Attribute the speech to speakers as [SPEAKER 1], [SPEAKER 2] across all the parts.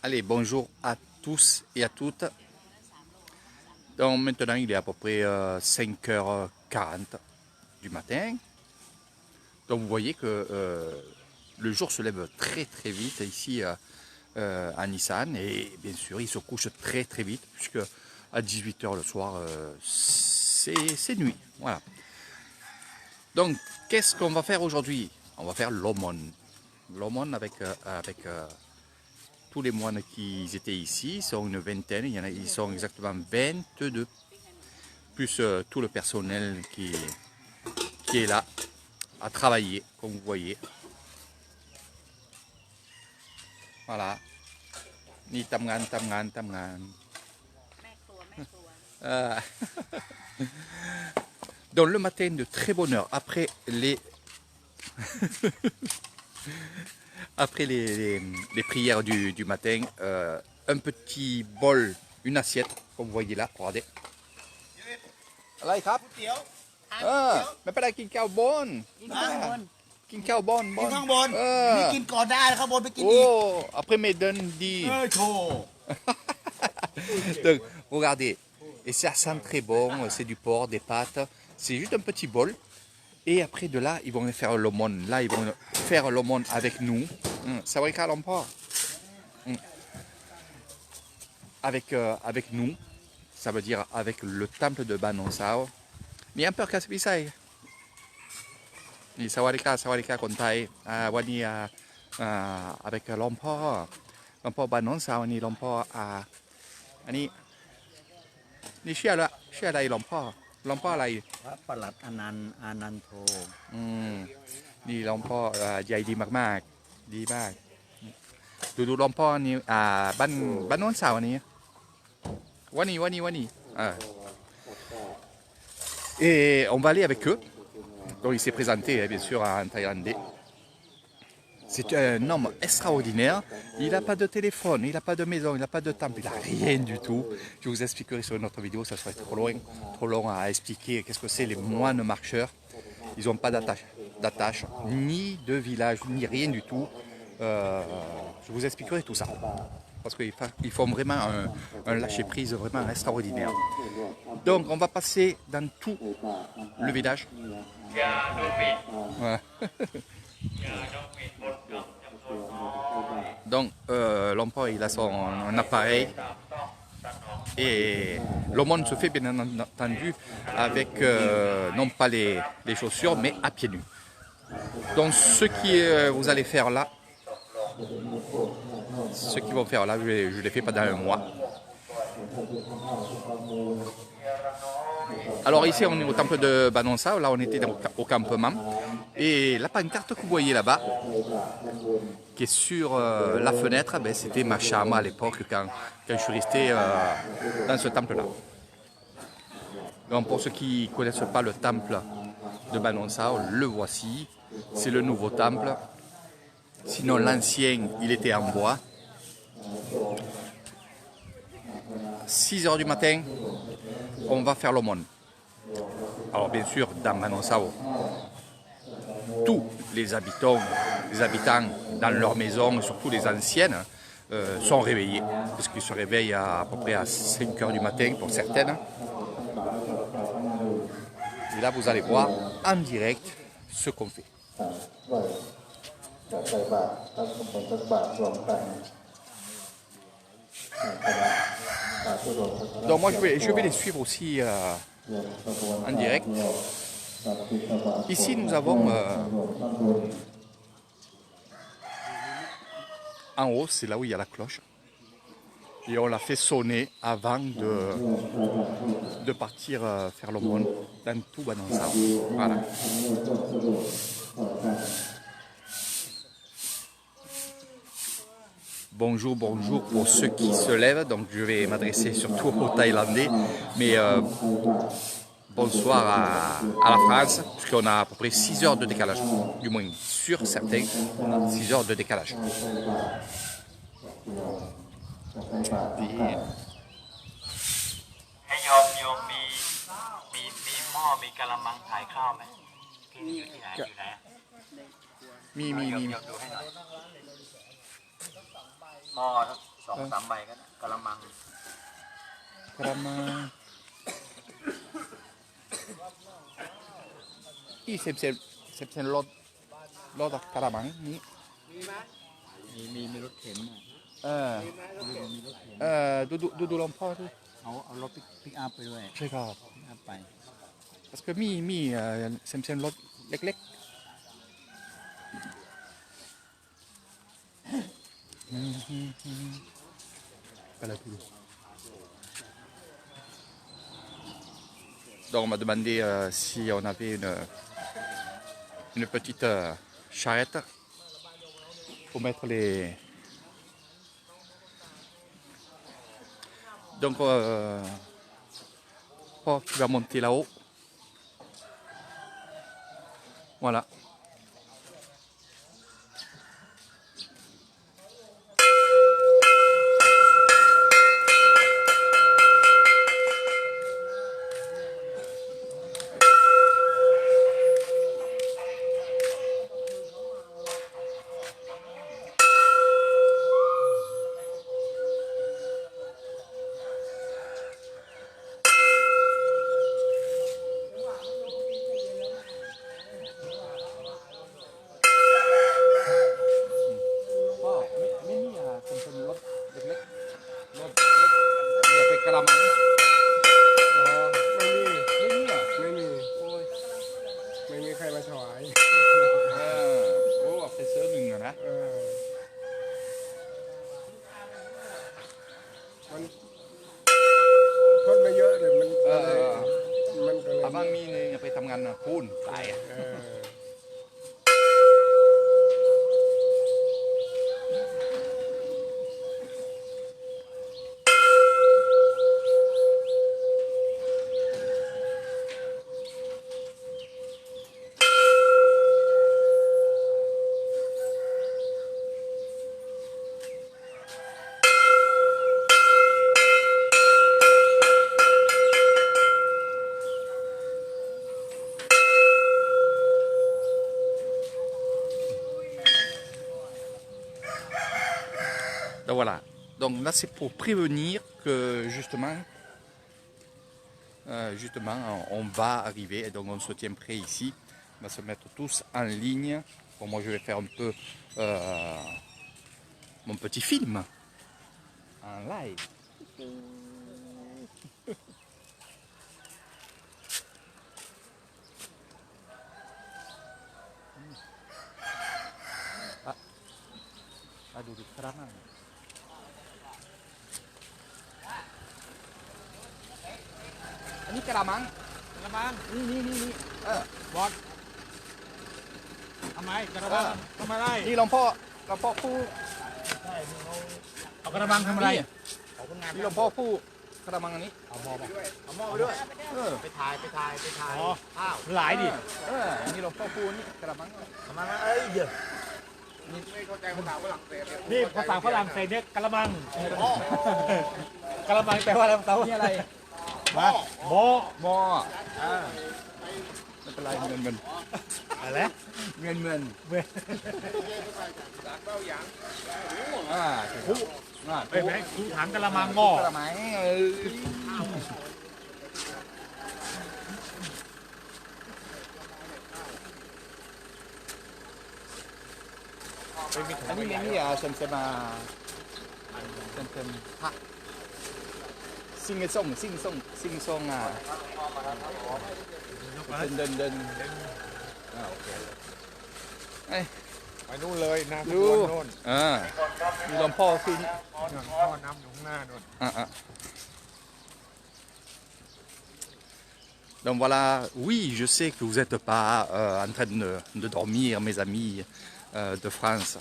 [SPEAKER 1] Allez, bonjour à tous et à toutes. Donc maintenant, il est à peu près 5h40 du matin. Donc vous voyez que le jour se lève très très vite ici à Nissan. Et bien sûr, il se couche très très vite puisque à 18h le soir, c'est nuit. Voilà. Donc, qu'est-ce qu'on va faire aujourd'hui? On va faire l'aumône. L'aumône avec tous les moines qui étaient ici. Ils sont une vingtaine, ils sont exactement 22. Plus tout le personnel qui est là à travailler, comme vous voyez. Voilà. Ni tamgan. Donc le matin de très bonne heure, après les prières du matin, un petit bol, une assiette, comme vous voyez là, regardez. Là, mais pas là, qui bon. กินข้าวบนกินข้างบนนี่กินก่อนได้ข้างบนไปกินอีก après mes donnes dit donc regardez et ça sent très bon, c'est du porc, des pâtes, c'est juste un petit bol et après de là ils vont faire l'aumône, là ils vont faire l'aumône avec nous, ça va être l'emploi avec nous, ça veut dire avec le temple de Ban Hong Sao. Mais un peu casse pisai. นี่สวัสดีค่ะคนไทยวันนี้avec หลวงพ่อบ้านโน้นสาวนี่หลวงพ่ออันนี้นี่ชื่ออะไรหลวงพ่ออะไรพระประหลัดอนันโทนี่หลวงพ่อใหญ่ดีมากๆดีมากดูหลวงพ่อนี่บ้านโน้นสาวนี้วันนี้et on va aller avec eux. Donc il s'est présenté bien sûr en thaïlandais. C'est un homme extraordinaire. Il n'a pas de téléphone, il n'a pas de maison, il n'a pas de temple, il n'a rien du tout. Je vous expliquerai sur une autre vidéo, ça serait trop long à expliquer qu'est-ce que c'est les moines marcheurs. Ils n'ont pas d'attache, ni de village, ni rien du tout. Je vous expliquerai tout ça. Parce qu'ils font vraiment un lâcher-prise vraiment extraordinaire. Donc on va passer dans tout le village. Ouais. Donc l'emploi il a son appareil et l'aumône se fait bien entendu avec non pas les chaussures mais à pieds nus. Donc ce qui vous allez faire là, ceux qui vont faire là, je l'ai fait pendant un mois. Alors ici on est au temple de Ban Hong Sao, là on était au campement. Et la pancarte que vous voyez là-bas, qui est sur la fenêtre, ben, c'était ma chambre à l'époque quand je suis resté dans ce temple-là. Donc pour ceux qui ne connaissent pas le temple de Ban Hong Sao, le voici. C'est le nouveau temple. Sinon l'ancien, il était en bois. 6h du matin, on va faire l'aumône. Alors bien sûr, dans Ban Hong Sao, tous les habitants dans leur maison, surtout les anciennes, sont réveillés. Parce qu'ils se réveillent à peu près à 5h du matin pour certaines. Et là, vous allez voir en direct ce qu'on fait. Donc moi je vais les suivre aussi en direct. Ici nous avons en haut, c'est là où il y a la cloche. Et on l'a fait sonner avant de partir faire l'aumône dans tout Ban Hong Sao. Voilà. Bonjour pour ceux qui se lèvent, donc je vais m'adresser surtout aux Thaïlandais, mais bonsoir à la France, puisqu'on a à peu près 6 heures de décalage, du moins sur certains, on a 6 heures de décalage. ดี
[SPEAKER 2] ให้โยมมีหม้อมีกะละมังขายข้าวไหมที่นี่อยู่ที่ไหนอยู่ไหนอะ
[SPEAKER 1] มี
[SPEAKER 2] โยมดูให้หน่อยหม้อสองสามใบก็ได้กะละมัง
[SPEAKER 1] กระมังที่เซมรถกระมังนี้
[SPEAKER 2] มีรถเข็นอ่ะ
[SPEAKER 1] เออ
[SPEAKER 2] มีรถเข็น
[SPEAKER 1] ดูลมพ่อด้วย
[SPEAKER 2] เอารถปิกอัพไปด้วย
[SPEAKER 1] ใช่ครับ
[SPEAKER 2] ปิกอัพไป
[SPEAKER 1] parce que มีเซมรถเล็กๆpas la poule. Donc on m'a demandé si on avait une petite charrette pour mettre les. Donc Paul qui va monter là-haut. Voilà. Abang mi niไปทำงานพูนตาย Donc voilà, donc là c'est pour prévenir que justement on va arriver et donc on se tient prêt ici, on va se mettre tous en ligne. Bon, moi je vais faire un peu mon petit film en live. Aduh, kerangan. Ini keramang.
[SPEAKER 2] กระมัง
[SPEAKER 1] นี่
[SPEAKER 2] บอลทำไมกระมังทำอะไร
[SPEAKER 1] นี่หลวงพ่อผู้
[SPEAKER 2] เอากระมังทำอะไร
[SPEAKER 1] นี่หลวงพ่อผู้กระมังอันนี้
[SPEAKER 2] เอาหม้อไปด้วย ไปถ่ายข้าวหลายดิ
[SPEAKER 1] นี่หลวงพ่อผู้นี่กระมัง
[SPEAKER 2] กระมังเอ้ยเดี๋ยว
[SPEAKER 1] นี่ไม่เข้าใจภาษาฝรั่งเศส
[SPEAKER 2] นี่ภาษาฝรั่งเศสเนี่ยกระมังกระมังแปลว่าอะไรเต้า
[SPEAKER 1] นี่อะไร
[SPEAKER 2] มาหม้อ
[SPEAKER 1] หม้อไม่เป็นไรเงิน
[SPEAKER 2] อะไร
[SPEAKER 1] เงิน
[SPEAKER 2] เว้ย
[SPEAKER 1] ผู้
[SPEAKER 2] เฮ้ยแม่คูถังกระมังหม้อก
[SPEAKER 1] ระมังอันนี้นี่เซมพระซิงส่งเดินโอเค
[SPEAKER 2] ไปนู่นเลยนะ
[SPEAKER 1] ดู
[SPEAKER 2] นู่น
[SPEAKER 1] มีหลวงพ่อคือนี่
[SPEAKER 2] พ่อน้ำอยู่ข้างหน้านู่น
[SPEAKER 1] Donc voilà, oui, je sais que vous n'êtes pas en train de dormir, mes amis de France.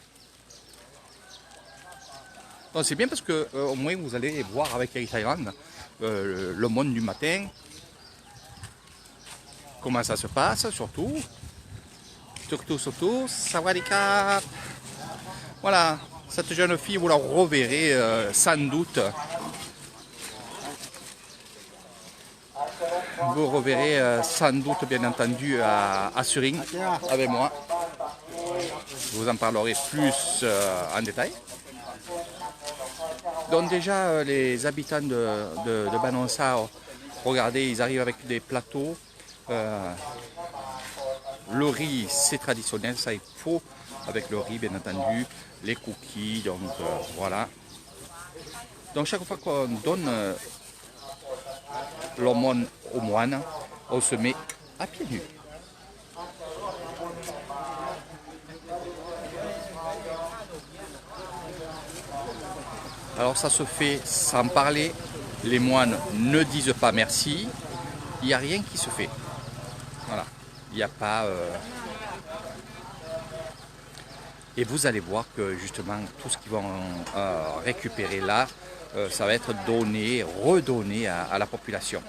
[SPEAKER 1] Donc c'est bien parce que au moins vous allez voir avec Eric Tayran le monde du matin, comment ça se passe, surtout, sawadika. Voilà, Cette jeune fille, vous la reverrez sans doute. Vous reverrez sans doute, bien entendu, à Surin avec moi. Je vous en parlerai plus en détail. Donc déjà, les habitants de Banonsao, regardez, ils arrivent avec des plateaux. Le riz, c'est traditionnel, ça il faut, avec le riz, bien entendu, les cookies, donc voilà. Donc chaque fois qu'on donne l'aumône aux moines, on se met à pieds nus. Alors ça se fait sans parler, les moines ne disent pas merci, il n'y a rien qui se fait. Voilà, il n'y a pas... Et vous allez voir que justement tout ce qu'ils vont récupérer là, ça va être donné, redonné à la population.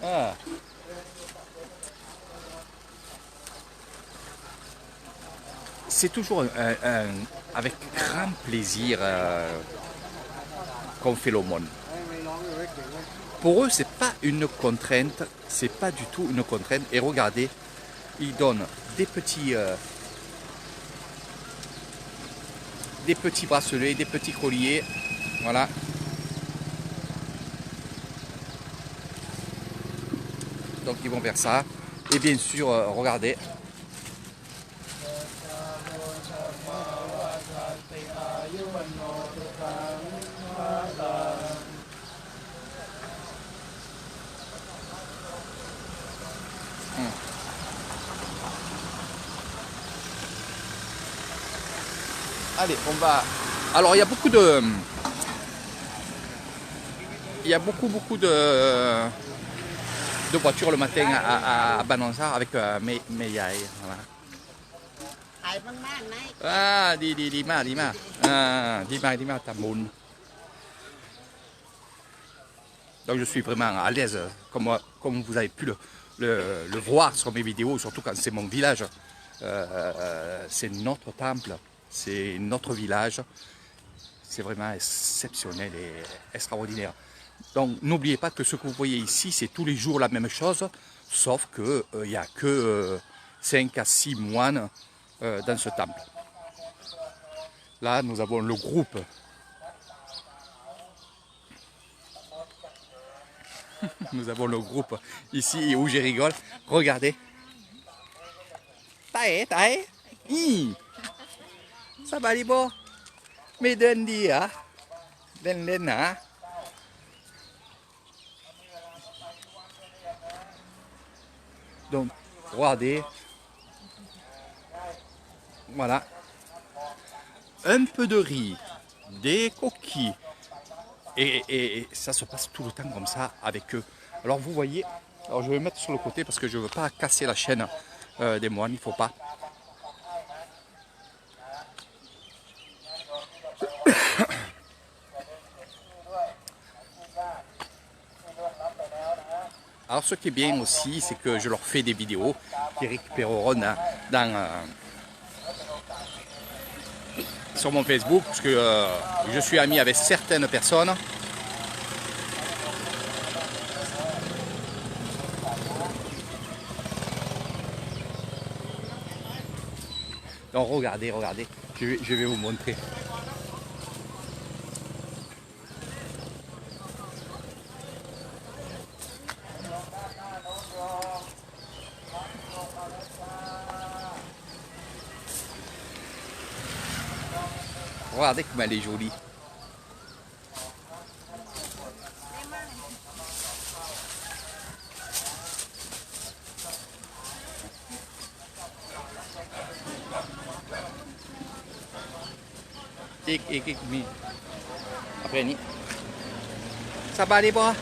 [SPEAKER 1] Ah. C'est toujours avec grand plaisir qu'on fait l'aumône. Pour eux, c'est pas une contrainte, c'est pas du tout une contrainte. Et regardez, ils donnent des petits bracelets, des petits colliers, voilà. Donc ils vont faire ça. Et bien sûr, regardez. Allez, on va... Alors, il y a beaucoup de... Il y a beaucoup de voitures le matin à Banonsao avec mes yaïs. Voilà. Ah, dis-moi, Tamoun. Donc, je suis vraiment à l'aise, comme vous avez pu le voir sur mes vidéos, surtout quand c'est mon village. C'est notre temple. C'est notre village, c'est vraiment exceptionnel et extraordinaire. Donc n'oubliez pas que ce que vous voyez ici, c'est tous les jours la même chose, sauf qu'il n'y a que 5 à 6 moines dans ce temple. Là, nous avons le groupe. Nous avons le groupe ici où je rigole. Regardez. Tae. Ça va, Libo? Mais Dendi, hein? Hein? Donc, regardez. Voilà. Un peu de riz, des coquilles. Et ça se passe tout le temps comme ça avec eux. Alors, vous voyez, alors je vais mettre sur le côté parce que je ne veux pas casser la chaîne des moines, il ne faut pas. Alors ce qui est bien aussi, c'est que je leur fais des vidéos qui récupéreront sur mon Facebook, parce que je suis ami avec certaines personnes. Donc regardez, je vais vous montrer. Regardez comme elle est jolie. Après, ni. Ça va les bras?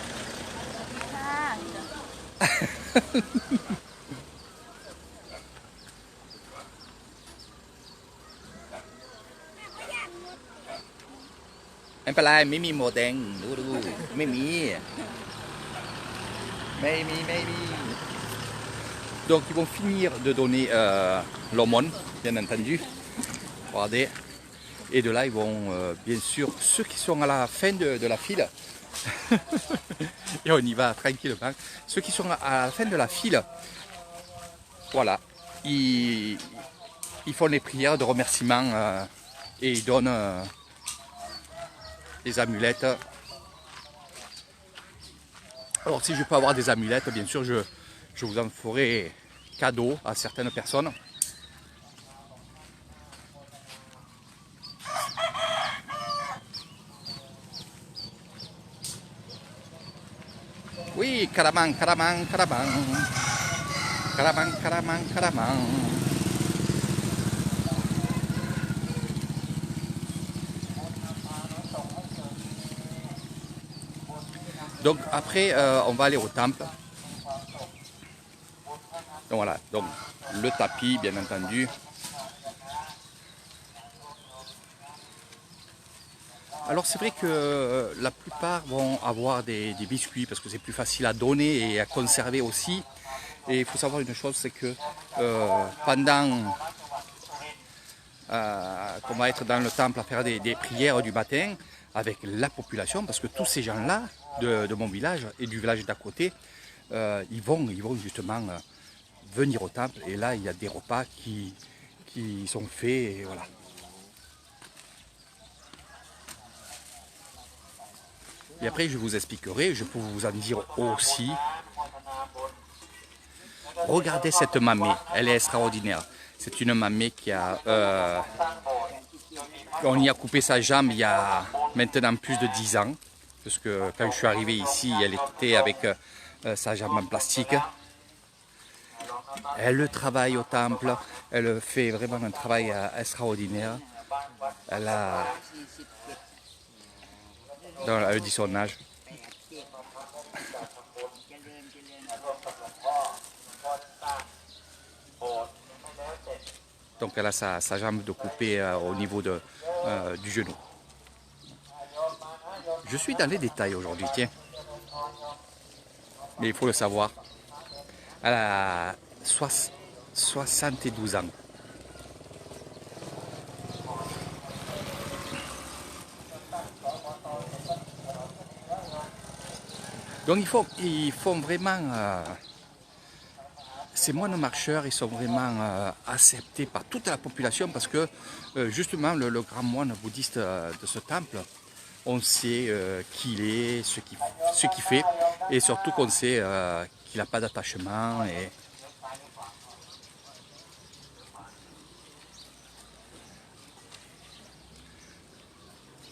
[SPEAKER 1] Em phải like mấy mi màu đen, đủ, mấy mi. Maybe, maybe. Donc ils vont finir de donner l'aumône, bien entendu. Regardez. Et de là, ils vont, bien sûr, ceux qui sont à la fin de la file, et on y va tranquillement, ceux qui sont à la fin de la file, voilà, ils font les prières de remerciement et ils donnent des amulettes. Alors si je peux avoir des amulettes, bien sûr, je vous en ferai cadeau à certaines personnes. Oui, caramang, caramang, caramang. Caramang, caramang, caramang. Donc après, on va aller au temple. Donc voilà, donc le tapis, bien entendu. Alors c'est vrai que la plupart vont avoir des biscuits parce que c'est plus facile à donner et à conserver aussi. Et il faut savoir une chose, c'est que pendant qu'on va être dans le temple à faire des prières du matin avec la population, parce que tous ces gens-là de mon village et du village d'à côté, ils vont justement venir au temple. Et là, il y a des repas qui sont faits, et voilà. Et après, je vous expliquerai, je peux vous en dire aussi. Regardez cette mamée, elle est extraordinaire. C'est une mamée qui a... on y a coupé sa jambe il y a maintenant plus de 10 ans. Parce que quand je suis arrivé ici, elle était avec sa jambe en plastique. Elle travaille au temple, elle fait vraiment un travail extraordinaire. Elle a... elle dit son âge. Donc elle a sa jambe de coupée au niveau du genou. Je suis dans les détails aujourd'hui, tiens. Mais il faut le savoir. Elle a 72 ans. Donc ils font vraiment... ces moines marcheurs, ils sont vraiment acceptés par toute la population parce que justement le grand moine bouddhiste de ce temple, on sait qui il est, ce qu'il fait, et surtout qu'on sait qu'il n'a pas d'attachement.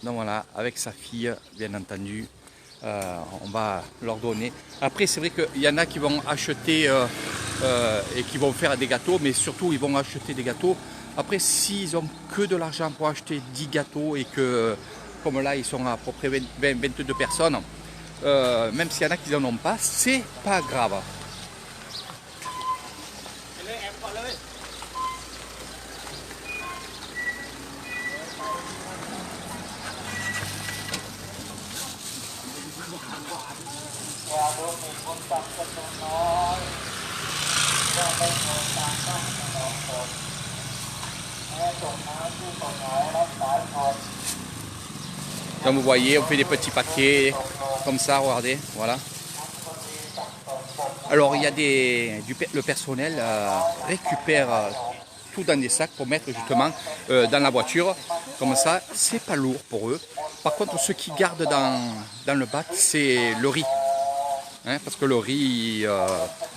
[SPEAKER 1] Donc voilà, avec sa fille, bien entendu, on va leur donner. Après, c'est vrai qu'il y en a qui vont acheter et qui vont faire des gâteaux, mais surtout, ils vont acheter des gâteaux. Après, s'ils ont que de l'argent pour acheter 10 gâteaux et que, comme là, ils sont à peu près 22 personnes, même s'il y en a qui n'en ont pas, c'est pas grave. Comme vous voyez, on fait des petits paquets comme ça, regardez, voilà. Alors il y a le personnel récupère tout dans des sacs pour mettre justement dans la voiture. Comme ça, c'est pas lourd pour eux. Par contre, ce qu'ils gardent dans le bac, c'est le riz. Hein, parce que le riz,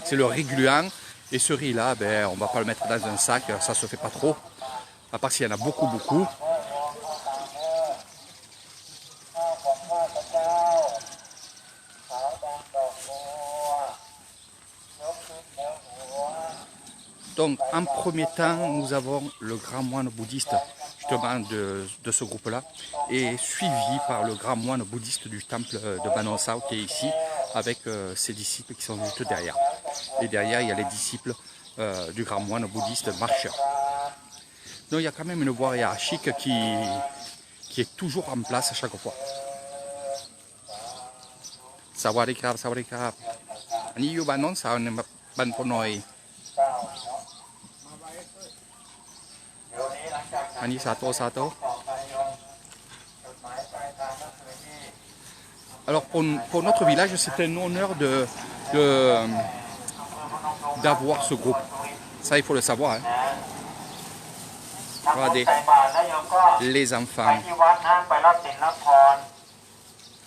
[SPEAKER 1] c'est le riz gluant. Et ce riz-là, ben, on ne va pas le mettre dans un sac, ça ne se fait pas trop. À part s'il y en a beaucoup, beaucoup. Donc en premier temps, nous avons le grand moine bouddhiste justement de ce groupe-là et suivi par le grand moine bouddhiste du temple de Banon Sao qui est ici avec ses disciples qui sont juste derrière. Et derrière, il y a les disciples du grand moine bouddhiste marcheur. Donc il y a quand même une voie hiérarchique qui est toujours en place à chaque fois. Sawadee krap, sawadee krap. อันนี้อยู่บ้านโน้นสาวเนี่ยแบบบ้านพอหน่อย
[SPEAKER 2] เดี๋ยวนี้หลังจาก
[SPEAKER 1] อันนี้ซาโตซาโต
[SPEAKER 2] ต่อไปโยมจดหมายปลายทางก็คือที่
[SPEAKER 1] Alors pour notre village, c'est un honneur d'avoir ce groupe. Ça, il faut le savoir. Hein.
[SPEAKER 2] ทำบุญใส่บาตรแล้วโยมก็
[SPEAKER 1] Les
[SPEAKER 2] ไป
[SPEAKER 1] enfants.
[SPEAKER 2] ที่วัดนะไปรับศีลรับพร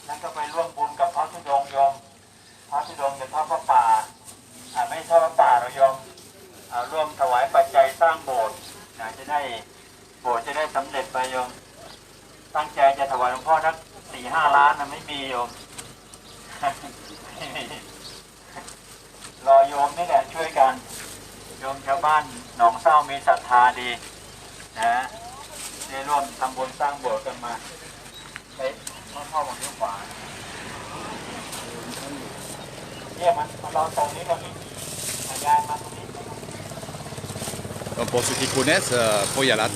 [SPEAKER 2] แล้วก็ไปร่วมบุญกับพระธุดงค์โยมพระธุดงค์จะทอดพระป่าไม่ทอดพระป่าเราโยมร่วมถวายปัจจัยสร้างโบสถ์จะได้โบสถ์จะได้สำเร็จไปโยมตั้งใจจะถวายหลวงพ่อสัก4-5 ล้านนะไม่มีโยม รอโยมนี่แหละช่วยกันโยมชาวบ้านหนองเศร้ามีศรัทธาดีนะได้ร่วมทำบุญสร้างโบสถ์กันมาไปมาเข้ามาเลี้ยวขวาเนี่ยมันรอตรงนี้ตรงนี้ยายมาตรงนี้
[SPEAKER 1] Donc pour ceux qui connaissent, Poyalat,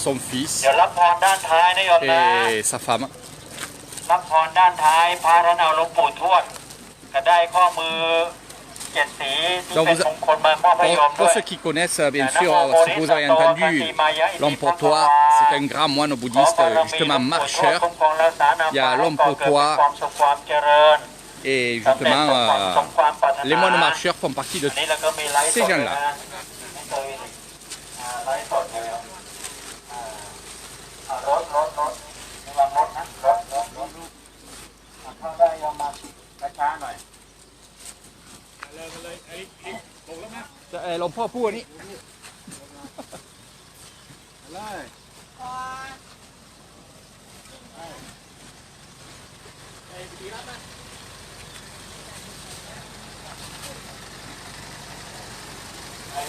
[SPEAKER 1] son fils
[SPEAKER 2] เดี๋ยวรับพรด้านท้ายนะโยมนะ
[SPEAKER 1] et sa femme.
[SPEAKER 2] รับพรด้านท้ายพระท่านเอาหลวงปู่ทวดก็ได้ข้อมือ7 สีที่เป็นมงคลมามอบให้โยมด้
[SPEAKER 1] Pour
[SPEAKER 2] วย
[SPEAKER 1] ceux qui connaissent, bien sûr, si vous avez entendu, l'homme pour toi, c'est un grand moine bouddhiste, justement marcheur. Il y a l'homme pour toi, et justement, les moines marcheurs font partie de ces gens-là.
[SPEAKER 2] รถระวังรถนะรถเข้าได้ยอมมาช้าๆหน่อย
[SPEAKER 1] L'homme pour toi,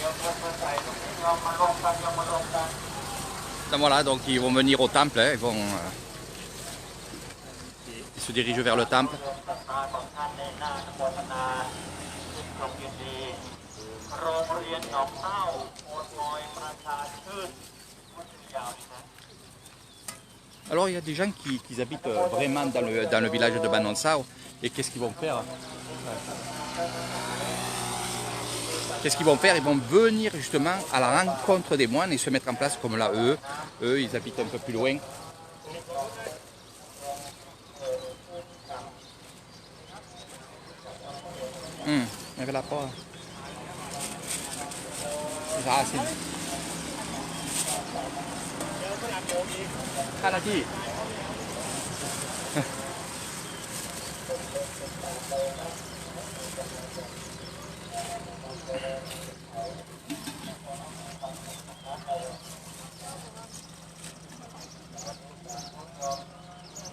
[SPEAKER 2] ยอมมาใส่ตรงนี้ยอมมาลงกันยอมมาลงกัน
[SPEAKER 1] Voilà, donc ils vont venir au temple, hein, ils se dirigent vers le temple.
[SPEAKER 2] ของท่านในหน้าโฆษณาที่ตรงยินดีโรงเรียนหนองเต้าโอดลอยประชาชื่นพูดยาวดีนะ
[SPEAKER 1] Alors il y a des gens qui habitent vraiment dans le village de Banansao, et qu'est-ce qu'ils vont faire? Qu'est-ce qu'ils vont faire? Ils vont venir justement à la rencontre des moines et se mettre en place comme là, eux, ils habitent un peu plus loin. Il y avait la part. Ah, c'est... Kanaki.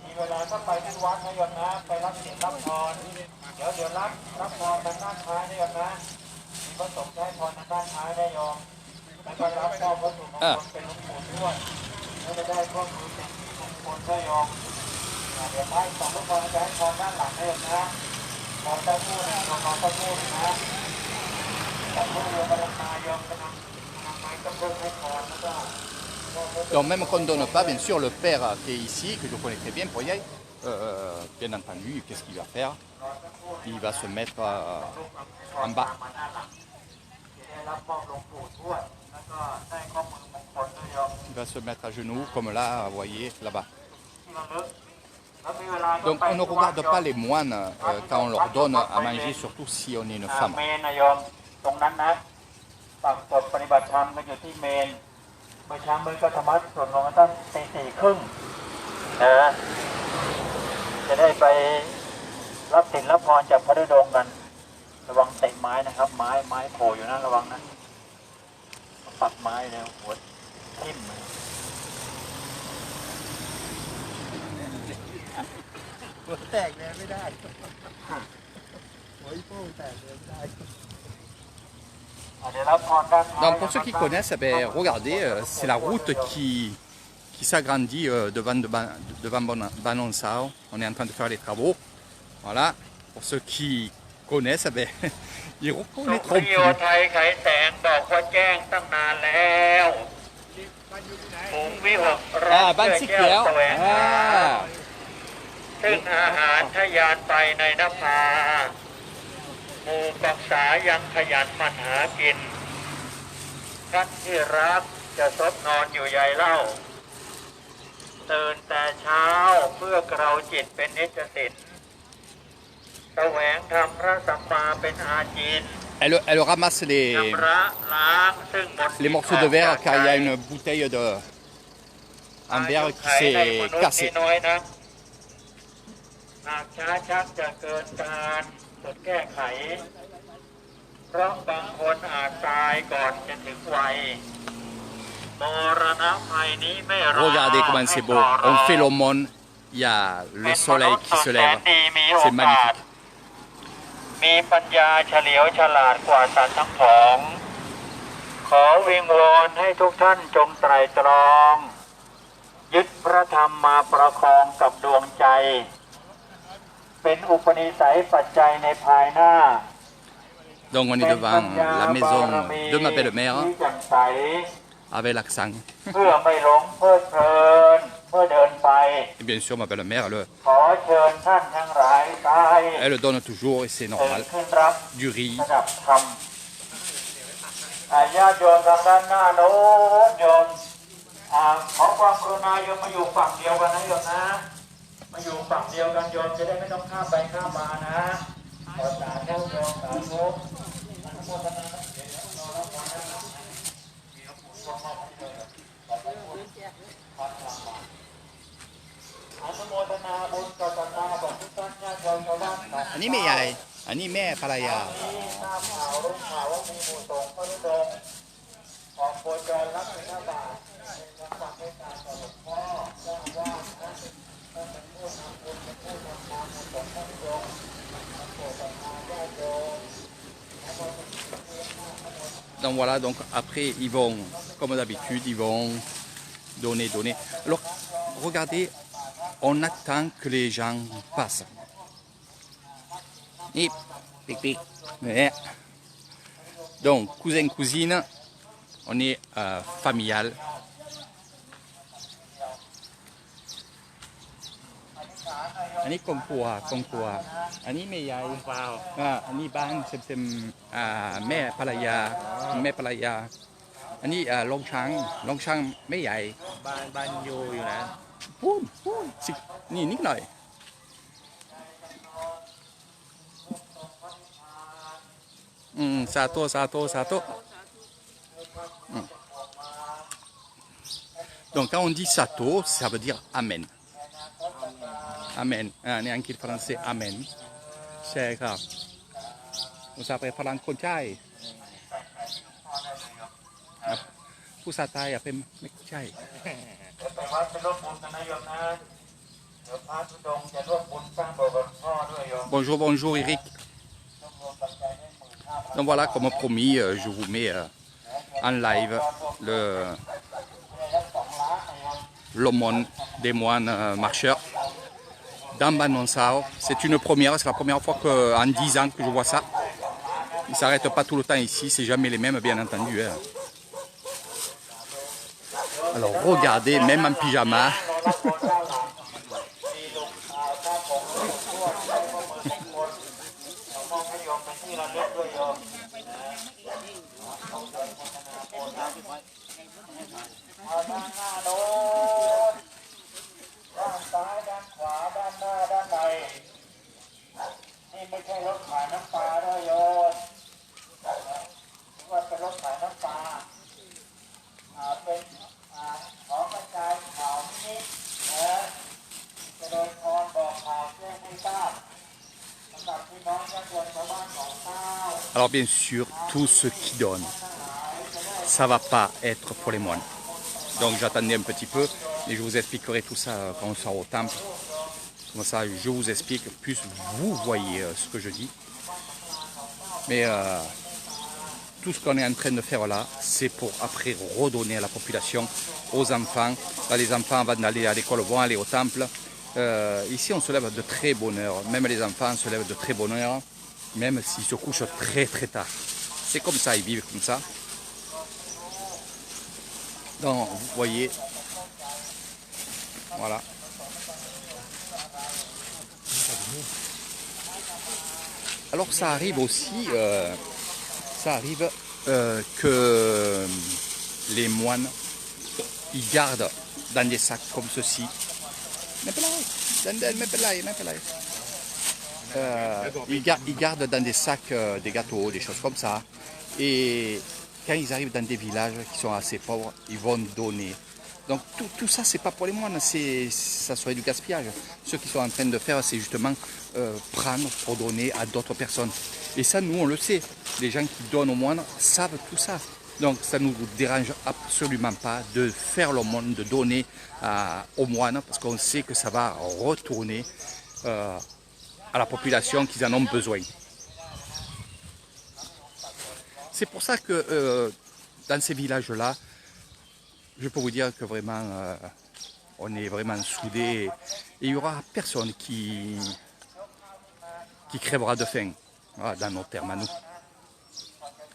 [SPEAKER 2] มีเวลาก็ไปที่วัดนะโยมนะไปรับศีลรับพรเดี๋ยวรับพรทางด้านท้ายนะโยมนะมีพระสงฆ์ให้พรทางด้านท้ายได้โยมแล้วก็รับมอบวัตถุมงคลเป็นหลวงปู่ทวดแล้วจะได้ข้อมือเป็นมงคลได้โยมเดี๋ยวท้าย2 ลูกพรจะให้พรด้านหลังนะโยมนะพรตะกู้นะพรตะกู้นะตะกู้โยมบารมีโยมกำลังไม้กำลังให้พรแล้วก็
[SPEAKER 1] Donc même qu'on ne donne pas, bien sûr, le père qui est ici, que je connais très bien, Poyay, bien entendu, qu'est-ce qu'il va faire? Il va se mettre en bas. Il va se mettre à genoux, comme là, vous voyez, là-bas. Donc on ne regarde pas les moines quand on leur donne à manger, surtout si on est une femme.
[SPEAKER 2] ตรงนั้นนะปักกฎปฏิบัติธรรมก็อยู่ที่เมนเมื่อเช้ามือก็ธรรมะส่วนลงตั้งตี 4:30นะจะได้ไปรับศีลรับพรจากพระธุดงค์กันระวังเตะไม้นะครับไม้โผล่อยู่นะระวังนะปักไม้แล้วหัวทิ่มหัวแตกเลยไม่ได้หัวโป้งแตกเลยไม่ได้
[SPEAKER 1] Donc pour ceux qui connaissent, regardez, c'est la route qui s'agrandit devant Banansao. On est en train de faire les travaux. Voilà, pour ceux qui connaissent, ils reconnaîtront plus. Ah, Bansikiel. Ah.
[SPEAKER 2] หมู่ปักษายังขยันหมั่นหากินท่านที่รักจะซบนอนอยู่ใยเล่าตื่นแต่เช้าเพื่อเราจิตเป็นนิจสิทธิ์แสวงธรรมพระสัมมาเป็นอาจิน
[SPEAKER 1] Elle ramasse
[SPEAKER 2] ชำระล้างซึ่งมนทิน
[SPEAKER 1] les morceaux de verre car il y a une bouteille de... un verre qui s'est cassé.
[SPEAKER 2] น้อยนะหากช้าชักจะเกินการสุดแก้ไขเพราะบางคนอาจตายก่อนจะถึงวัยมรณะภัยนี้ไม่รอ
[SPEAKER 1] Regardez comment c'est beau. On fait l'aumône, il y a le soleil qui se lève. C'est magnifique.
[SPEAKER 2] มีปัญญาเฉลียวฉลาดกว่าสัตว์ทั้งผองขอวิงวอนให้ทุกท่านจงไตร่ตรองยึดพระธรรมมาประคองกับดวงใจเป็นอุปนิสัยปัจจัยในภายหน้า
[SPEAKER 1] Donc on est devant la maison de ma belle-mère
[SPEAKER 2] ที่แจ่มใส
[SPEAKER 1] avec l'accent.
[SPEAKER 2] เพื่อไม่หลงเพลิดเพลินเพื่อเดินไป
[SPEAKER 1] Et bien sûr ma belle-mère,
[SPEAKER 2] ขอเชิญท่านทั้งหลายกาย
[SPEAKER 1] elle donne toujours, et c'est
[SPEAKER 2] เดิน
[SPEAKER 1] normal,
[SPEAKER 2] ขึ้นรับ
[SPEAKER 1] du riz.
[SPEAKER 2] ระดับธรรมญาติโยมทางด้านหน้าโน้นโยมขอความกรุณาโยมมาอยู่ฝั่งเดียวกันนะโยมนะมาอยู่ฝั่งเดียวกันโยมจะได้ไม่ต้องข้ามไปข้ามมานะขอสาธุโยมสาธุอนุโมทนาเดี๋ยวรอรับฟังนะมีหลวงปู่ร่วมมอบให้เลยขอบคุณพระธรรมอนุโมทนาบุญกับศรัทธาของทุกท่านญาติโยมชาวบ้าน
[SPEAKER 1] อันนี้แม่ใหญ่ อันนี้แม่ภรรยา
[SPEAKER 2] ทราบข่าวรู้ข่าวว่ามีหมู่สงฆ์พระธุดงค์ออกโคจรรับบิณฑบาตเป็นคำสั่งให้การต่อหลวงพ่อเจ้าอาวาสนะท่านเป็นผู้นำบุญเป็นผู้นำทางหมู่สงฆ์พระธุดงค์โปรดศรัทธาญาติโยม
[SPEAKER 1] Donc voilà, donc après ils vont, comme d'habitude, ils vont donner. Alors regardez, on attend que les gens passent. Et pic pic. Ouais. Donc cousin, cousine, on est familial. Anh ấy con cua, anh ấy mẹ yai, anh ấy bang xem mẹ palaya, anh ấy long chang mẹ yai.
[SPEAKER 3] บ้านอยู่นะ
[SPEAKER 1] Pun,นี่นิดหน่อย satu. Donc quand on dit sato, ça veut dire amen. Amen. Neanche il français amen. ใช่ครับภาษาฝรั่งคนใช่ภาษาไทยเป็นไม่ใช่
[SPEAKER 2] เดี๋ยวไปวัดไปร่วมบุญกันนะโยมนะเดี๋ยวพระธุดงค์จะร่วมบุญสร้างโบสถ์หลวงพ่อด้วยโยม
[SPEAKER 1] Bonjour Eric. Donc voilà, comme promis, je vous mets en live l'aumône des moines marcheurs dans Banonsao. C'est une première, c'est la première fois en 10 ans que je vois ça. Ils ne s'arrêtent pas tout le temps ici, c'est jamais les mêmes, bien entendu. Hein. Alors regardez, même en pyjama. Alors bien sûr, tout ce qui donne, ça ne va pas être pour les moines. Donc j'attendais un petit peu, et je vous expliquerai tout ça quand on sort au temple. Comme ça, je vous explique, plus vous voyez ce que je dis. Mais tout ce qu'on est en train de faire là, c'est pour après redonner à la population, aux enfants. Là, les enfants, avant d'aller à l'école, vont aller au temple. Ici, on se lève de très bonne heure. Même les enfants se lèvent de très bonne heure, même s'ils se couchent très très tard. C'est comme ça, ils vivent comme ça. Donc, vous voyez, voilà. Alors ça arrive aussi, que les moines, ils gardent dans des sacs comme ceci. Ils gardent dans des sacs des gâteaux, des choses comme ça. Et quand ils arrivent dans des villages qui sont assez pauvres, ils vont donner. Donc tout ça, c'est pas pour les moines, ça serait du gaspillage. Ce qu'ils sont en train de faire, c'est justement prendre pour donner à d'autres personnes. Et ça, nous, on le sait. Les gens qui donnent aux moines savent tout ça. Donc ça ne nous dérange absolument pas de faire l'aumône, de donner aux moines, parce qu'on sait que ça va retourner à la population qui en ont besoin. C'est pour ça que dans ces villages-là, je peux vous dire que vraiment, on est vraiment soudés et il n'y aura personne qui crèvera de faim, voilà, dans nos termes à nous.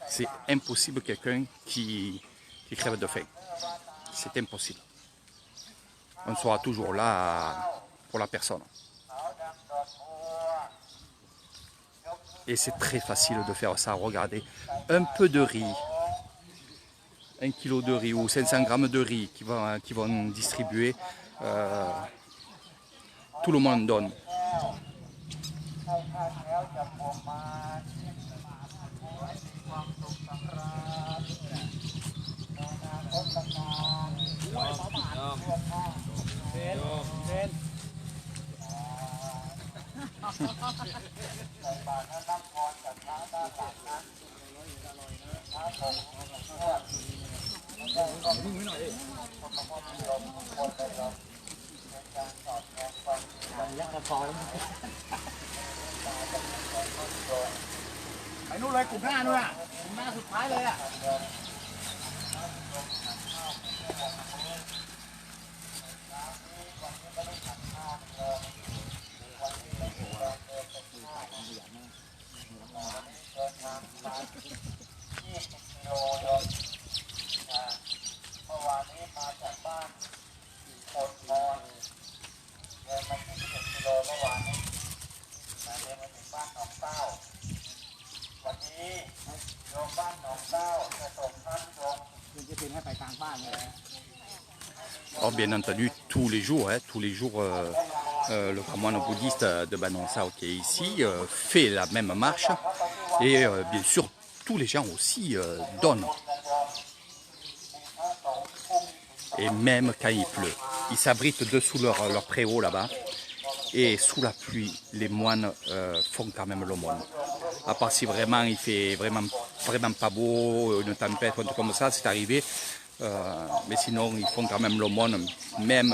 [SPEAKER 1] C'est impossible quelqu'un qui crève de faim. C'est impossible. On sera toujours là pour la personne. Et c'est très facile de faire ça. Regardez, un peu de riz, 1 kilo de riz ou 500 grammes de riz qui vont distribuer, tout le monde donne.
[SPEAKER 4] Phảiนู่นเลยกลุ่มหน้านู่นอ่ะกลุ่มหน้าสุดท้ายเลยอ่ะ
[SPEAKER 1] Alors bien entendu, tous les jours, le moine bouddhiste de Banon Sao qui est ici fait la même marche et bien sûr tous les gens aussi donnent. Et même quand il pleut, ils s'abritent dessous leur préau là-bas et sous la pluie, les moines font quand même l'aumône. À part si vraiment il fait vraiment pas beau, une tempête, un truc comme ça, c'est arrivé. Mais sinon, ils font quand même l'aumône, même.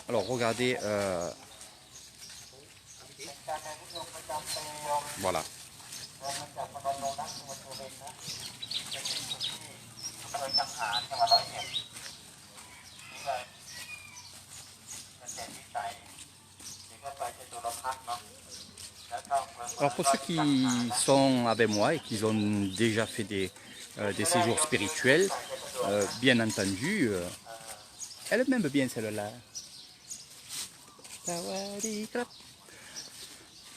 [SPEAKER 1] Alors regardez, voilà. Alors pour ceux qui sont avec moi et qui ont déjà fait des séjours spirituels, bien entendu, elle m'aime bien celle-là.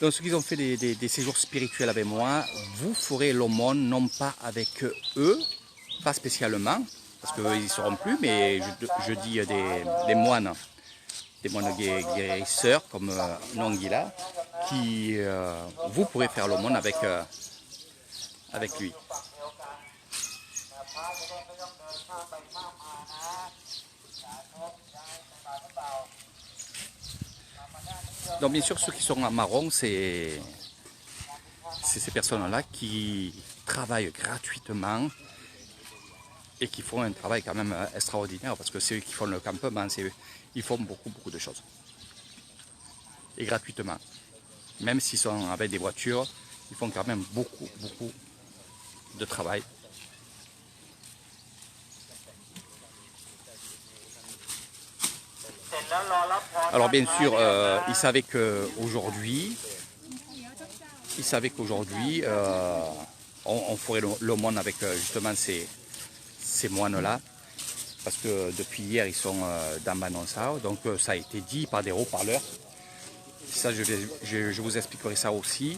[SPEAKER 1] Donc ceux qui ont fait des séjours spirituels avec moi, vous ferez l'aumône non pas avec eux, pas spécialement, parce qu'eux ils ne seront plus, mais je dis des moines guérisseurs comme Nongila, qui vous pourrez faire l'aumône avec lui. Donc bien sûr, ceux qui sont en marron, c'est ces personnes-là qui travaillent gratuitement et qui font un travail quand même extraordinaire, parce que c'est eux qui font le campement, ils font beaucoup de choses. Et gratuitement. Même s'ils sont avec des voitures, ils font quand même beaucoup de travail. Alors bien sûr, ils savaient qu'aujourd'hui, on ferait l'aumône avec justement ces moines-là. parce que depuis hier ils sont dans Banongsao, donc ça a été dit par des haut-parleurs. Ça, je vous expliquerai ça aussi.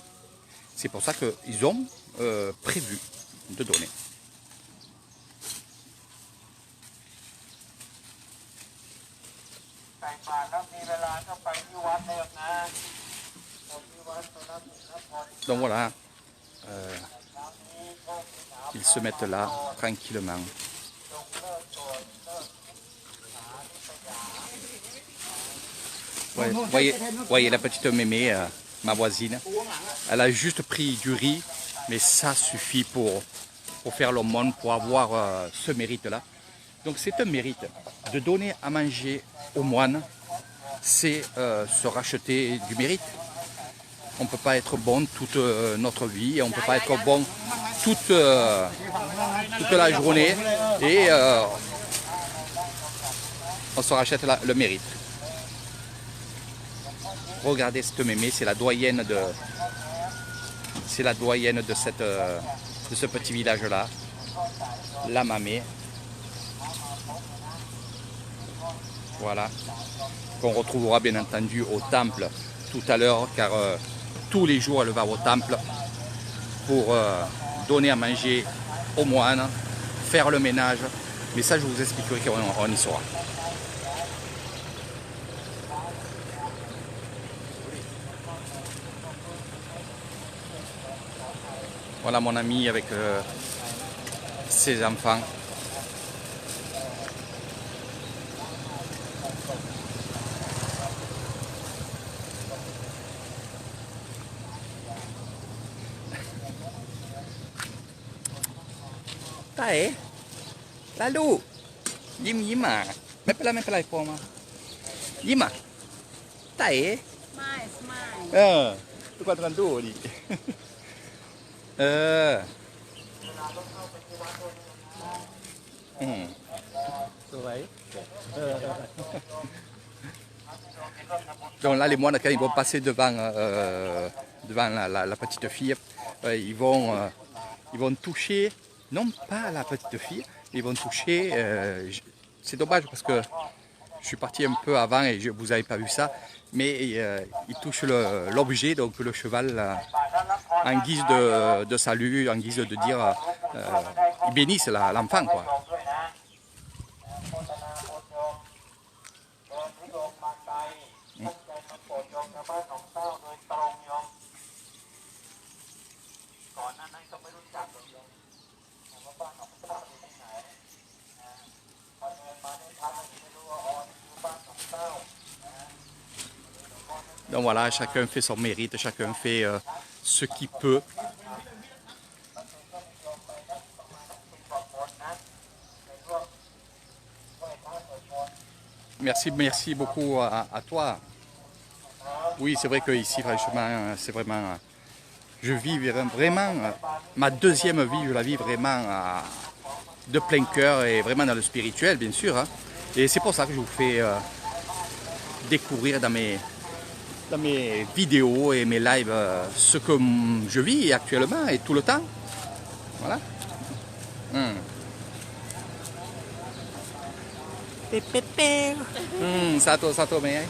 [SPEAKER 1] C'est pour ça qu'ils ont prévu de donner. Donc voilà, ils se mettent là tranquillement. Ouais, voyez la petite mémé, ma voisine, elle a juste pris du riz, mais ça suffit pour faire l'aumône, pour avoir ce mérite-là. Donc c'est un mérite de donner à manger aux moines, c'est se racheter du mérite. On ne peut pas être bon toute notre vie, on ne peut pas être bon toute la journée et on se rachète le mérite. Regardez cette mémé, c'est la doyenne de ce petit village-là, la mamé. Voilà, qu'on retrouvera bien entendu au temple tout à l'heure, car tous les jours elle va au temple pour donner à manger aux moines, faire le ménage. Mais ça, je vous expliquerai quand on y sera. Voilà mon ami avec ses enfants. Tae, lalu, yima, mepela poma, yima, tae,
[SPEAKER 5] Smile.
[SPEAKER 1] tukar tu di, Donc là, les moines, quand ils vont passer devant la petite fille, ils vont toucher, non pas la petite fille, ils vont toucher, c'est dommage parce que je suis parti un peu avant et vous n'avez pas vu ça, mais ils touchent l'objet, donc le cheval, en guise de salut, en guise de dire, ils bénissent l'enfant, quoi. Donc voilà, chacun fait son mérite, chacun fait ce qu'il peut. Merci beaucoup à toi. Oui, c'est vrai que ici, franchement, c'est vraiment... Je vis vraiment... Ma deuxième vie, je la vis vraiment de plein cœur et vraiment dans le spirituel, bien sûr. Hein. Et c'est pour ça que je vous fais découvrir dans mes vidéos et mes lives ce que je vis actuellement et tout le temps. Voilà. Sato me.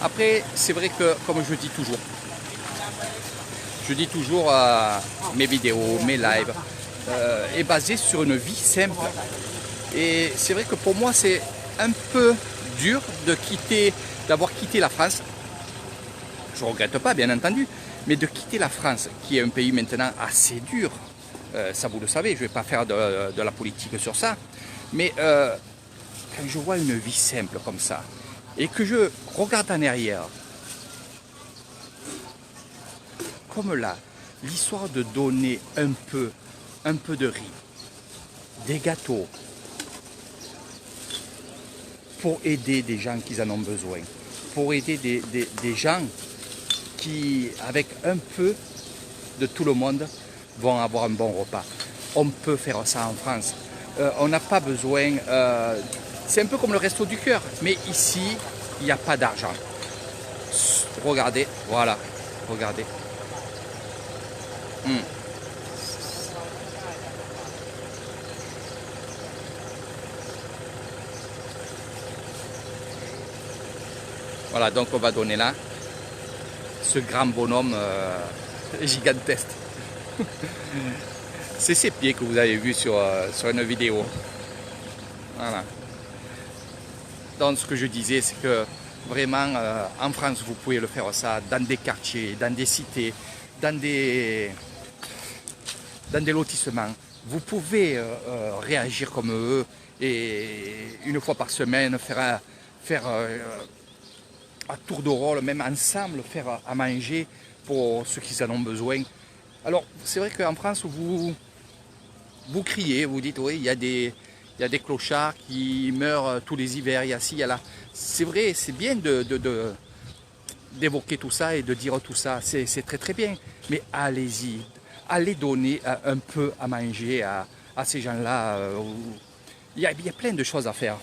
[SPEAKER 1] Après, c'est vrai que, comme je dis toujours, mes vidéos, mes lives, est basé sur une vie simple. Et c'est vrai que pour moi, c'est un peu dur d'avoir quitté la France. Je ne regrette pas, bien entendu, mais de quitter la France, qui est un pays maintenant assez dur. Ça, vous le savez, je ne vais pas faire de la politique sur ça. Mais quand je vois une vie simple comme ça, et que je regarde en arrière, comme là, l'histoire de donner un peu de riz, des gâteaux, pour aider des gens qui en ont besoin, pour aider des gens qui, avec un peu de tout le monde, vont avoir un bon repas. On peut faire ça en France. On n'a pas besoin... c'est un peu comme le resto du cœur, mais ici, il n'y a pas d'argent. Regardez, voilà. Regardez. Voilà, donc on va donner là ce grand bonhomme gigantesque. C'est ces pieds que vous avez vus sur une vidéo. Voilà. Donc ce que je disais, c'est que vraiment en France, vous pouvez le faire ça dans des quartiers, dans des cités, dans des lotissements. Vous pouvez réagir comme eux et une fois par semaine faire à tour de rôle, même ensemble, faire à manger pour ceux qui en ont besoin. Alors, c'est vrai qu'en France, vous criez, vous dites, oui, il y a des clochards qui meurent tous les hivers, il y a ci, il y a là. C'est vrai, c'est bien d'évoquer tout ça et de dire tout ça, c'est très très bien. Mais allez-y, allez donner un peu à manger à ces gens-là. Il y a plein de choses à faire.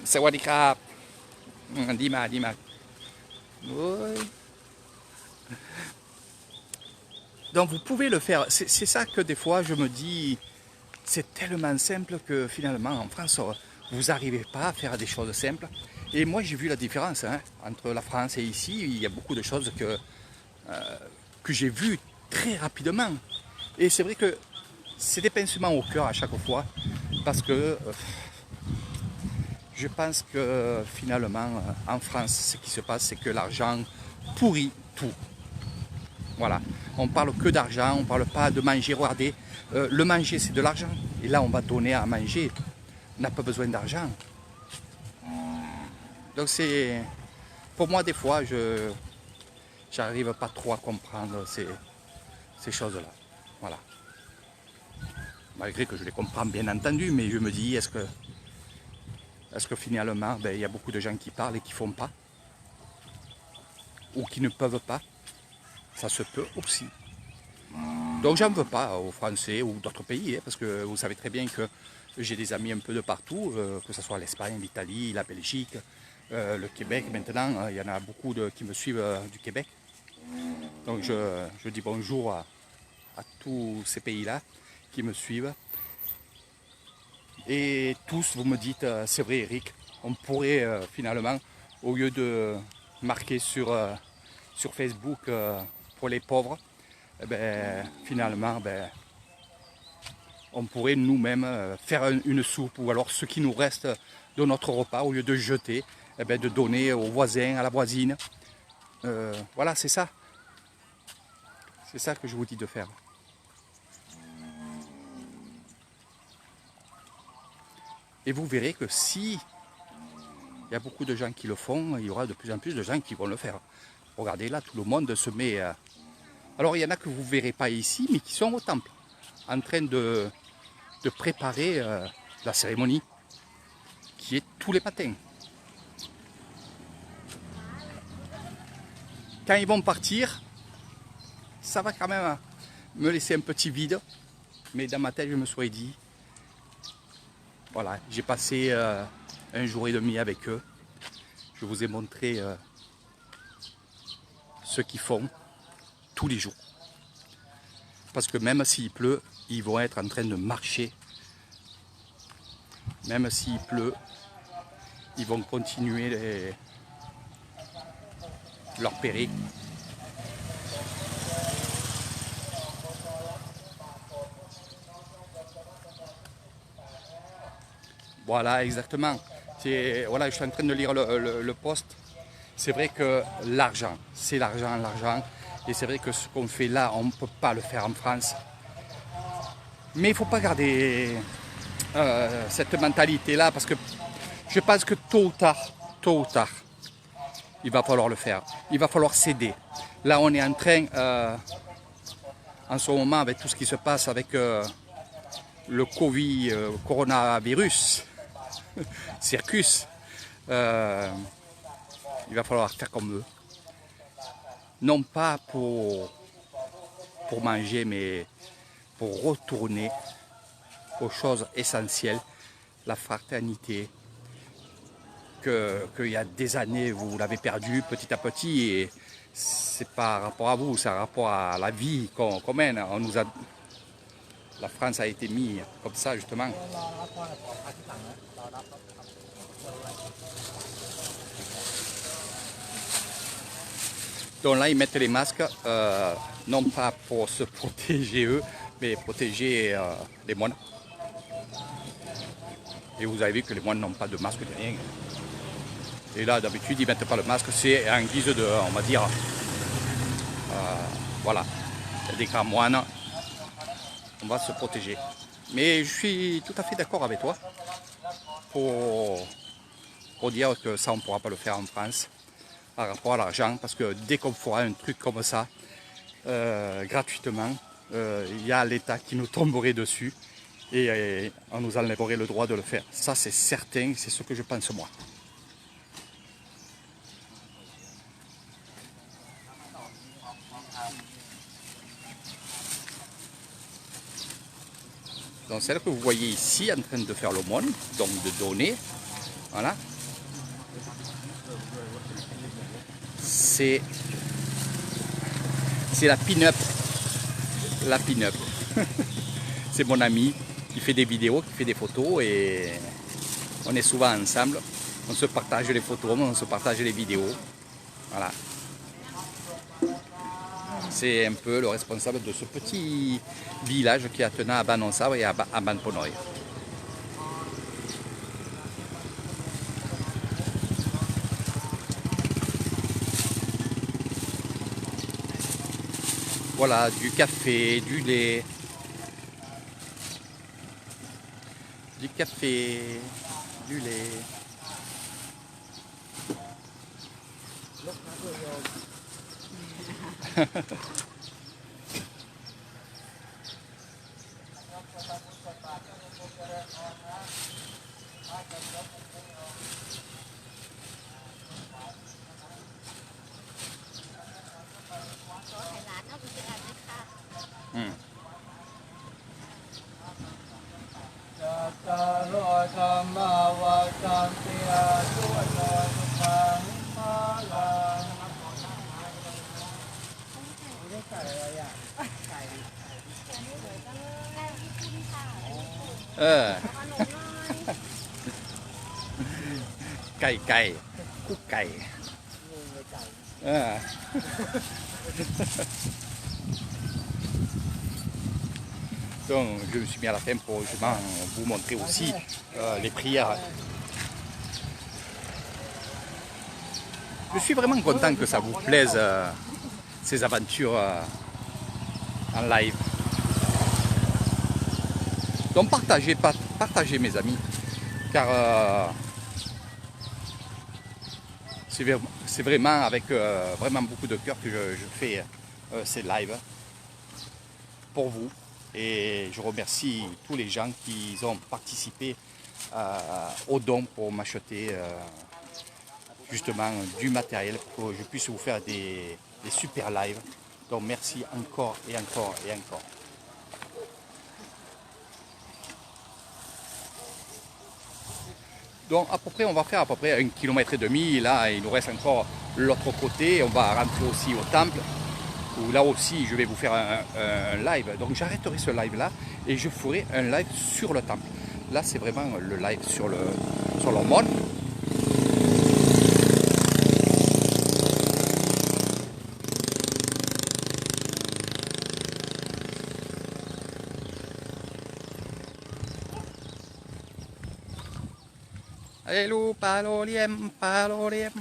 [SPEAKER 1] Sawadika. Dis-moi. Oui. Donc vous pouvez le faire. C'est ça que des fois je me dis, c'est tellement simple que finalement en France, vous n'arrivez pas à faire des choses simples. Et moi j'ai vu la différence entre la France et ici. Il y a beaucoup de choses que j'ai vues très rapidement. Et c'est vrai que c'est des pincements au cœur à chaque fois. Parce que je pense que finalement en France, ce qui se passe, c'est que l'argent pourrit tout. Voilà, on parle que d'argent, on ne parle pas de manger. Regardez, le manger c'est de l'argent. Et là on va donner à manger. On n'a pas besoin d'argent. Donc c'est... Pour moi des fois, je n'arrive pas trop à comprendre ces choses-là. Voilà. Malgré que je les comprends bien entendu, mais je me dis, est-ce que finalement, il y a beaucoup de gens qui parlent et qui ne font pas? Ou qui ne peuvent pas? Ça se peut aussi. Donc j'en veux pas aux Français ou d'autres pays, parce que vous savez très bien que j'ai des amis un peu de partout, que ce soit l'Espagne, l'Italie, la Belgique, le Québec maintenant. Il y en a beaucoup qui me suivent du Québec. Donc je dis bonjour à tous ces pays-là qui me suivent. Et tous, vous me dites, c'est vrai Eric, on pourrait finalement, au lieu de marquer sur Facebook pour les pauvres, finalement, on pourrait nous-mêmes faire une soupe, ou alors ce qui nous reste de notre repas, au lieu de jeter, de donner aux voisins, à la voisine. Voilà, c'est ça. C'est ça que je vous dis de faire. Et vous verrez que si il y a beaucoup de gens qui le font, il y aura de plus en plus de gens qui vont le faire. Regardez là, tout le monde se met... Alors il y en a que vous ne verrez pas ici, mais qui sont au temple, en train de préparer la cérémonie, qui est tous les matins. Quand ils vont partir, ça va quand même me laisser un petit vide, mais dans ma tête, je me suis dit, voilà, j'ai passé un jour et demi avec eux. Je vous ai montré ce qu'ils font tous les jours. Parce que même s'il pleut, ils vont être en train de marcher. Même s'il pleut, ils vont continuer leur périple. Voilà, exactement. Voilà, je suis en train de lire le post. C'est vrai que l'argent, c'est l'argent. Et c'est vrai que ce qu'on fait là, on ne peut pas le faire en France. Mais il ne faut pas garder cette mentalité-là, parce que je pense que tôt ou tard, il va falloir le faire. Il va falloir céder. Là, on est en train, en ce moment, avec tout ce qui se passe avec le coronavirus, circus, il va falloir faire comme eux. Non pas pour manger, mais pour retourner aux choses essentielles, la fraternité, qu'il y a des années, vous l'avez perdu petit à petit, et c'est par rapport à vous, c'est par rapport à la vie qu'on mène. La France a été mise comme ça justement. Donc là, ils mettent les masques, non pas pour se protéger eux, mais protéger les moines. Et vous avez vu que les moines n'ont pas de masque ni rien. Et là, d'habitude, ils ne mettent pas le masque, c'est en guise de, on va dire, voilà, il y a des grands moines, on va se protéger. Mais je suis tout à fait d'accord avec toi pour dire que ça, on ne pourra pas le faire en France par rapport à l'argent, parce que dès qu'on fera un truc comme ça, gratuitement, il y a l'État qui nous tomberait dessus et on nous enlèverait le droit de le faire. Ça, c'est certain, c'est ce que je pense moi. Donc celle que vous voyez ici en train de faire l'aumône, donc de donner, voilà. C'est la pin-up. La pin-up. C'est mon ami qui fait des vidéos, qui fait des photos et on est souvent ensemble. On se partage les photos, on se partage les vidéos. Voilà. C'est un peu le responsable de ce petit village qui est attenant à Banon-Sabre et à Ban-Ponoy. Voilà, du café, du lait, du café, du lait. Cày, cúc cày. Donc je me suis mis à la fin pour justement vous montrer aussi les prières. Je suis vraiment content que ça vous plaise ces aventures en live. Donc partagez mes amis, car c'est vraiment avec vraiment beaucoup de cœur que je fais ces lives pour vous. Et je remercie tous les gens qui ont participé aux dons pour m'acheter justement du matériel pour que je puisse vous faire des super lives. Donc merci encore et encore et encore. Donc à peu près, on va faire à peu près 1,5 km. Là, il nous reste encore l'autre côté. On va rentrer aussi au temple, où là aussi, je vais vous faire un live. Donc j'arrêterai ce live-là et je ferai un live sur le temple. Là, c'est vraiment le live sur l'aumône. Hello, paloliem, paloliem.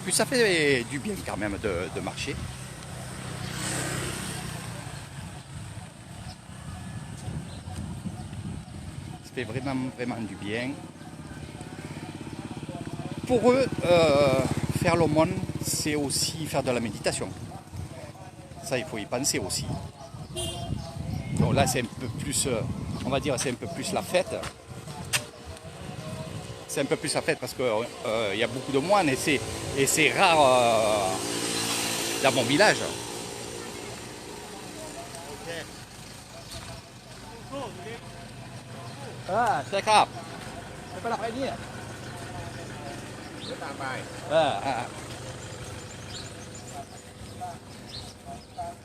[SPEAKER 1] Puis ça fait du bien quand même de marcher. Ça fait vraiment du bien. Pour eux, faire l'aumône, c'est aussi faire de la méditation. Ça, il faut y penser aussi. Donc là, c'est un peu plus, on va dire, c'est un peu plus la fête. C'est un peu plus la fête parce qu'il y a beaucoup de moines et c'est rare dans mon village. Ah, c'est grave. C'est pas la première.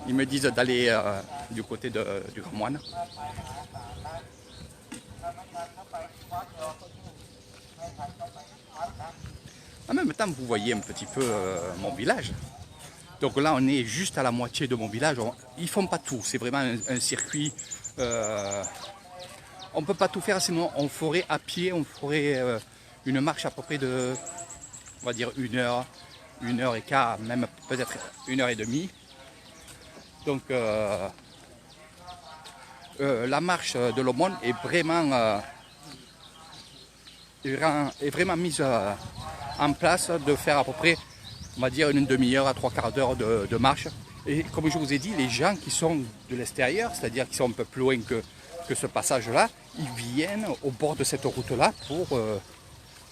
[SPEAKER 1] Ils me disent d'aller du côté du Grand Moine. En même temps, vous voyez un petit peu mon village. Donc là, on est juste à la moitié de mon village. Ils ne font pas tout. C'est vraiment un circuit. On ne peut pas tout faire, sinon on ferait à pied, on ferait une marche à peu près de, on va dire, 1 heure et quart, même peut-être 1 heure et demie. Donc la marche de l'aumône est vraiment mise en place de faire à peu près, on va dire, une demi-heure à 3/4 d'heure de marche. Et comme je vous ai dit, les gens qui sont de l'extérieur, c'est-à-dire qui sont un peu plus loin que ce passage-là, ils viennent au bord de cette route-là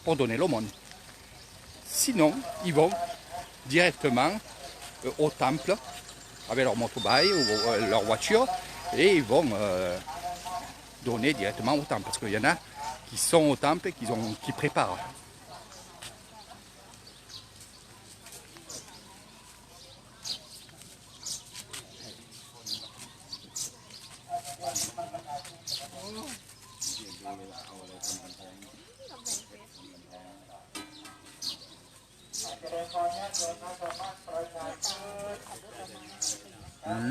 [SPEAKER 1] pour donner l'aumône. Sinon, ils vont directement au temple avec leur motorbike ou leur voiture et ils vont donner directement au temple. Parce qu'il y en a qui sont au temple et qui préparent.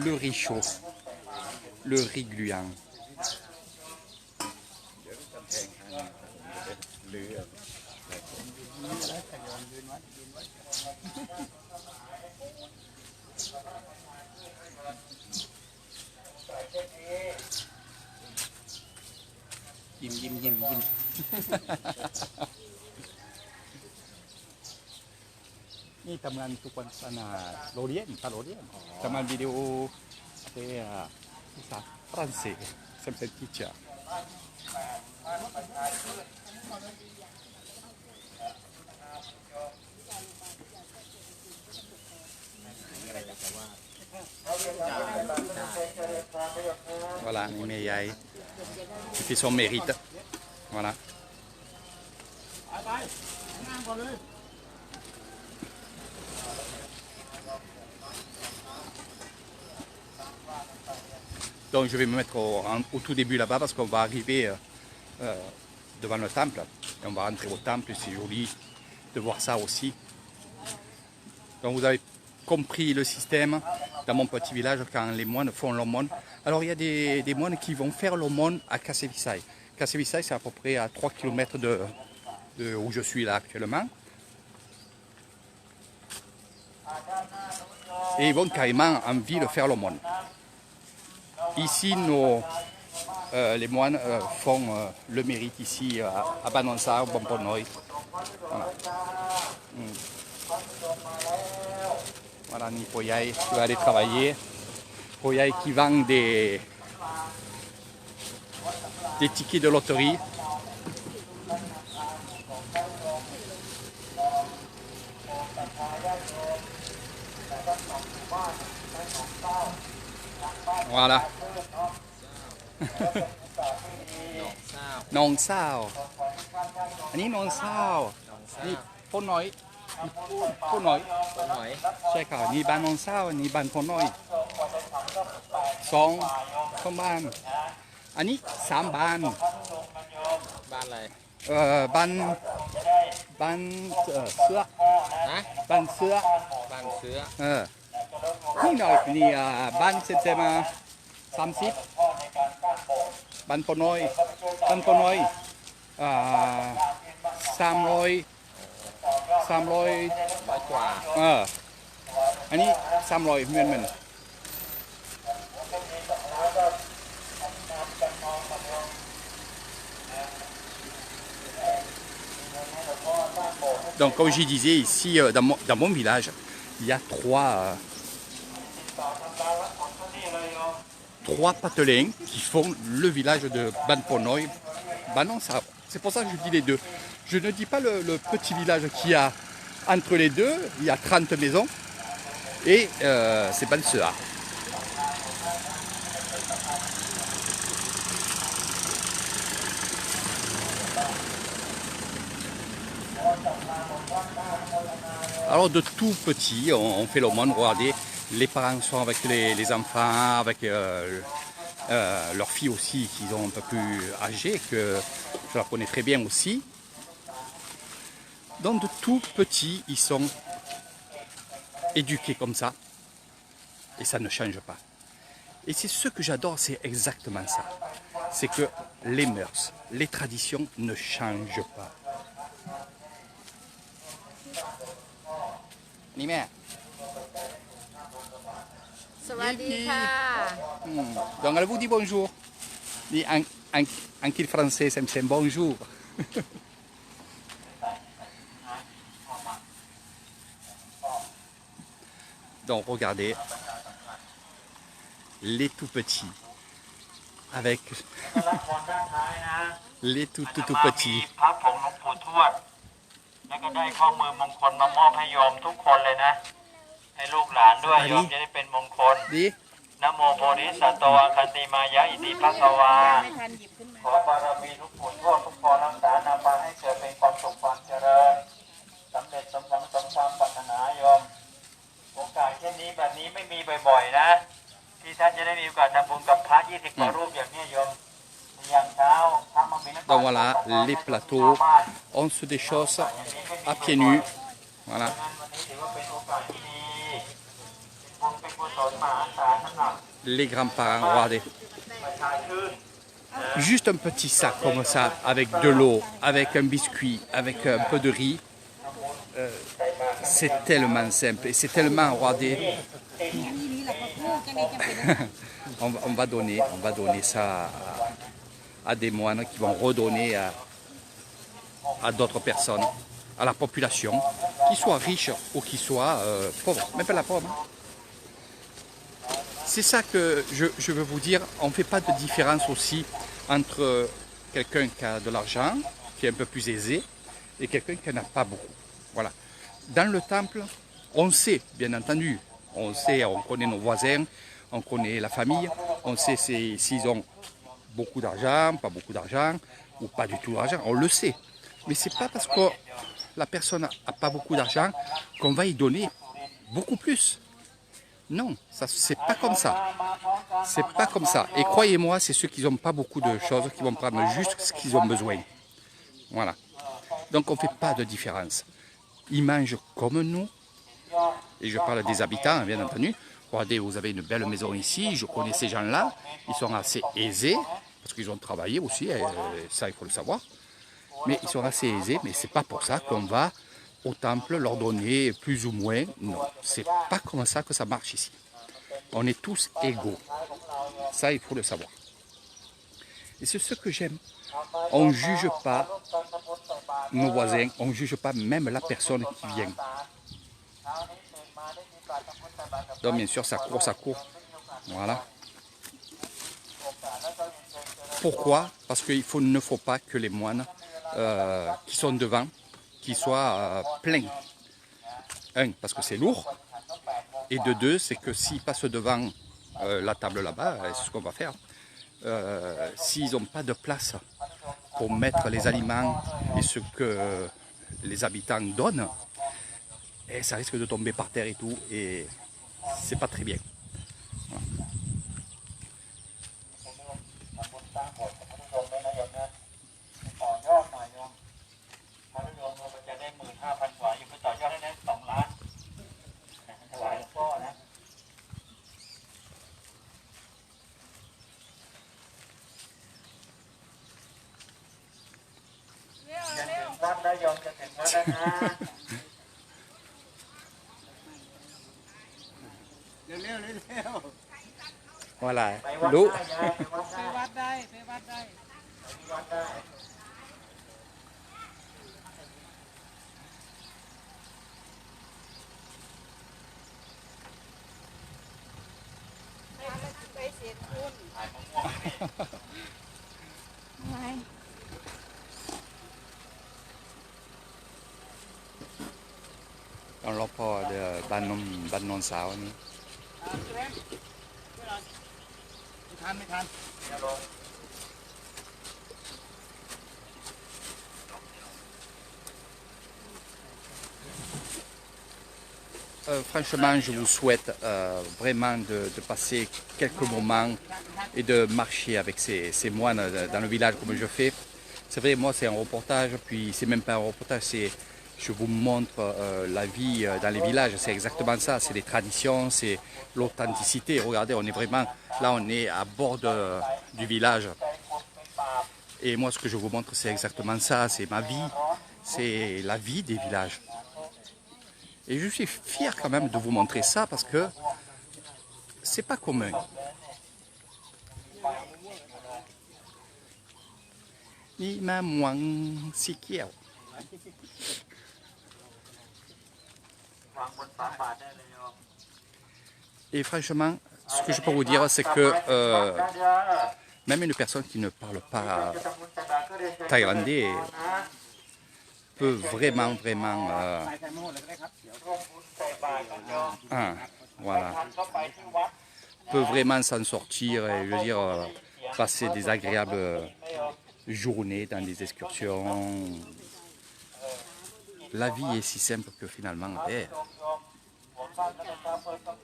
[SPEAKER 1] Le riz chaud, le riz gluant.ยิ้ม นี่ทำงานทุกวันโรเลียนทำงานวิดีโอเป็นภาษาฝรั่งเศสเซมเซนติจ่าVoilà, les médailles. Il fait son mérite. Voilà. Donc je vais me mettre au tout début là-bas parce qu'on va arriver devant le temple. Et on va rentrer au temple, c'est joli de voir ça aussi. Donc vous avez compris le système dans mon petit village quand les moines font l'aumône. Alors il y a des moines qui vont faire l'aumône à Kassevisai. Kassevisai, c'est à peu près à 3 km de où je suis là actuellement. Et ils vont carrément en ville faire l'aumône. Ici, les moines font le mérite ici à Banonsar, Bomponoy. Voilà. Voilà, Nipoyai qui va aller travailler. Poyai qui vend des tickets de loterie. Voilà. น้องสาวอันนี้น้องสาวนี่พ่อน้อยใช่ค่ะนี่บ้านน้องสาวนี่บ้านพ่อน้อยสองบ้านอันนี้3 บ้าน
[SPEAKER 3] บ้านอะไร
[SPEAKER 1] บ้านเสือ
[SPEAKER 3] นะ
[SPEAKER 1] บ้านเสือ
[SPEAKER 3] บ้านเสือ
[SPEAKER 1] นี่หน่อยนี่บ้านเซนเซมา30บ้านพ่อน้อย300
[SPEAKER 3] กว่า
[SPEAKER 1] อันนี้300เหมือนมันDonc comme je disais ici dans mon village, il y a trois patelins qui font le village de Banponoy, Banonsar. C'est pour ça que je dis les deux. Je ne dis pas le petit village qu'il y a entre les deux, il y a 30 maisons. et ses belles sœurs. Alors de tout petit, on fait l'aumône, regardez, les parents sont avec les enfants, avec leurs filles aussi qui sont un peu plus âgées, que je la connais très bien aussi. Donc de tout petit, ils sont éduqués comme ça, et ça ne change pas. Et c'est ce que j'adore, c'est exactement ça. C'est que les mœurs, les traditions ne changent pas. นี่แม่
[SPEAKER 5] สวัสดีค่ะ
[SPEAKER 1] Donc elle vous dit bonjour. Dis en qu'il français, c'est bonjour. Donc regardez, les tout petits, avec
[SPEAKER 2] รับพรด้านท้ายนะ
[SPEAKER 1] les tout
[SPEAKER 2] มี
[SPEAKER 1] petits.
[SPEAKER 2] พระผงหลวงปู่ทวด แล้วก็ได้ข้อมือมงคลมามอบให้โยมทุกคนเลยนะ ให้ลูกหลานด้วย โยมจะได้เป็นมงคล
[SPEAKER 1] Dis,
[SPEAKER 2] นะโมโพธิสัตวคันติมายะอิติภัสวา
[SPEAKER 5] ไม่ทันหยิบขึ้นมา
[SPEAKER 2] ขอบารมีหลวงปู่ทวดทุกพรรักษานำพาให้เกิดเป็นความสุขความเจริญสำเร็จสมหวังสมความปรารถนาโยม โอกาสเช่นนี้แบบนี้ไม่มีบ่อยๆนะ ที่ท่านจะได้มีโอกาสทำบุญกับพระ20 กว่ารูปอย่างนี้โยม อย่างเช้าพระมาบิณฑบาต
[SPEAKER 1] donc voilà, les plateaux, on se déchausse à pieds nus. Voilà.
[SPEAKER 2] วันนี้ถือว่าเป็นโอกาสที่ดีเป็นบุญเป็นกุศลมหาศาลสำหรับ
[SPEAKER 1] Les grands-parents, regardez.
[SPEAKER 2] ประชาชื่น
[SPEAKER 1] Juste un petit sac comme ça, avec de l'eau, avec un biscuit, avec un peu de riz. C'est tellement simple et c'est tellement, regardez, on va donner ça à des moines qui vont redonner à d'autres personnes, à la population, qu'ils soient riches ou qu'ils soient pauvres, même pas la pauvre. C'est ça que je veux vous dire, on ne fait pas de différence aussi entre quelqu'un qui a de l'argent, qui est un peu plus aisé, et quelqu'un qui n'en a pas beaucoup. Voilà. Dans le temple, on sait, bien entendu, on sait, on connaît nos voisins, on connaît la famille, on sait s'ils ont beaucoup d'argent, pas beaucoup d'argent, ou pas du tout d'argent, on le sait. Mais c'est pas parce que la personne n'a pas beaucoup d'argent qu'on va y donner beaucoup plus. Non, ça c'est pas comme ça. C'est pas comme ça. Et croyez-moi, c'est ceux qui n'ont pas beaucoup de choses qui vont prendre juste ce qu'ils ont besoin. Voilà. Donc on ne fait pas de différence. Ils mangent comme nous. Et je parle des habitants, bien entendu. Regardez, vous avez une belle maison ici. Je connais ces gens-là. Ils sont assez aisés, parce qu'ils ont travaillé aussi, et ça il faut le savoir. Mais ils sont assez aisés, mais c'est pas pour ça qu'on va au temple leur donner plus ou moins. Non, c'est pas comme ça que ça marche ici. On est tous égaux. Ça, il faut le savoir. Et c'est ce que j'aime. On ne juge pas nos voisins, on ne juge pas même la personne qui vient. Donc bien sûr, ça court. Voilà. Pourquoi? Parce qu'il ne faut pas que les moines qui sont devant, qu'ils soient pleins. Un, parce que c'est lourd. Et de deux, c'est que s'ils passent devant la table là-bas, c'est ce qu'on va faire, s'ils n'ont pas de place pour mettre les aliments et ce que les habitants donnent, et ça risque de tomber par terre et tout, et c'est pas très bien. Voilà.
[SPEAKER 2] ต่อยอดหน่อยโยมพระโยมเราจะได้15,000 กว่าอยู่ไปต่อยอดให้ได้2 ล้านถวายหลวงพ่อนะจะถึงวัดแล้วโยมจะถึงวัดแล้วนะ
[SPEAKER 1] Voilà.
[SPEAKER 2] ไปวัด
[SPEAKER 1] L'eau.
[SPEAKER 2] ได้ยายไปวัด
[SPEAKER 5] ไป
[SPEAKER 2] ได้
[SPEAKER 5] วัดได้ไปวัดได้
[SPEAKER 2] ไปวัดได้
[SPEAKER 5] ไปเสียคุณ
[SPEAKER 2] ถ่ายมะม่วงนี่
[SPEAKER 5] ไม่
[SPEAKER 2] เ
[SPEAKER 1] dans l'emploi de Ban Non Sao นี่
[SPEAKER 4] ไม่ทัน
[SPEAKER 1] Franchement, je vous souhaite vraiment de passer quelques moments et de marcher avec ces moines dans le village comme je fais. C'est vrai, moi c'est un reportage, puis c'est même pas un reportage, c'est je vous montre la vie dans les villages, c'est exactement ça, c'est les traditions, c'est l'authenticité. Regardez, on est vraiment, là on est à bord du village. Et moi ce que je vous montre c'est exactement ça, c'est ma vie, c'est la vie des villages. Et je suis fier quand même de vous montrer ça parce que c'est pas commun. Ni ma moang si kiao.
[SPEAKER 2] วางบนฝาบาทได้เลยโยม
[SPEAKER 1] Et franchement, ce que je peux vous dire, c'est que
[SPEAKER 2] ได้เด้อ
[SPEAKER 1] même une personne qui ne parle pas
[SPEAKER 2] จะทำบุญตักบาตรก็เรียนเชิญ
[SPEAKER 1] thaïlandais
[SPEAKER 2] นะ
[SPEAKER 1] peut vraiment,
[SPEAKER 4] ใส่ใส่มาหมดเลยก็ได้ครับเดี๋ยว
[SPEAKER 2] ร่วมบุญใส่บาตรกันโยม
[SPEAKER 1] voilà,
[SPEAKER 2] ท่านก็ไปที่วัด
[SPEAKER 1] peut vraiment s'en sortir et je veux dire passer des agréables journées dans des excursions. La vie est si simple que finalement,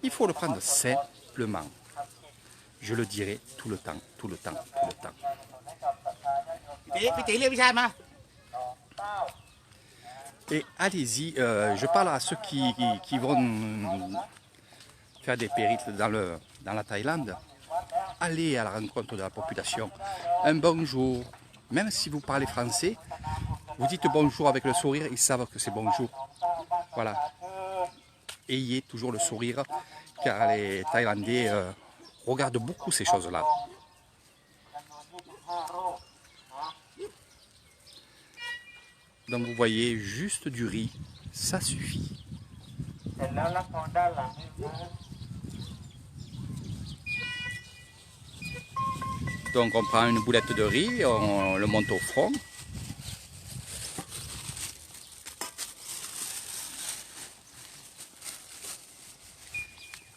[SPEAKER 1] il faut le prendre simplement. Je le dirai tout le temps, tout le temps, tout le temps.
[SPEAKER 4] พี่ตีเรียกพี่ชายมา
[SPEAKER 1] Et allez-y, je parle à ceux qui vont faire des périples dans la Thaïlande. Allez à la rencontre de la population. Un bonjour, même si vous parlez français, vous dites bonjour avec le sourire, ils savent que c'est bonjour. Voilà. Ayez toujours le sourire, car les Thaïlandais regardent beaucoup ces choses-là. Donc vous voyez, juste du riz, ça suffit.
[SPEAKER 2] เสร็จแล้วรับพรด้านหลังนี่นะ
[SPEAKER 1] Donc on prend une boulette de riz, on le monte au front.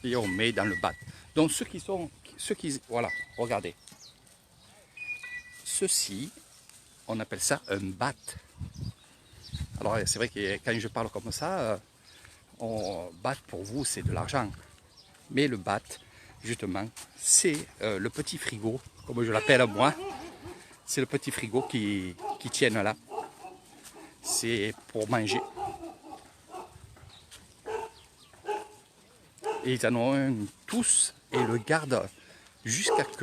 [SPEAKER 1] Et on met dans le bat. Donc voilà, regardez. Ceci, on appelle ça un bat. Alors c'est vrai que quand je parle comme ça, bat pour vous c'est de l'argent. Mais le bat, justement, c'est le petit frigo, comme je l'appelle moi. C'est le petit frigo qui tienne là. C'est pour manger. Et ils en ont un tous et le gardent jusqu'à ce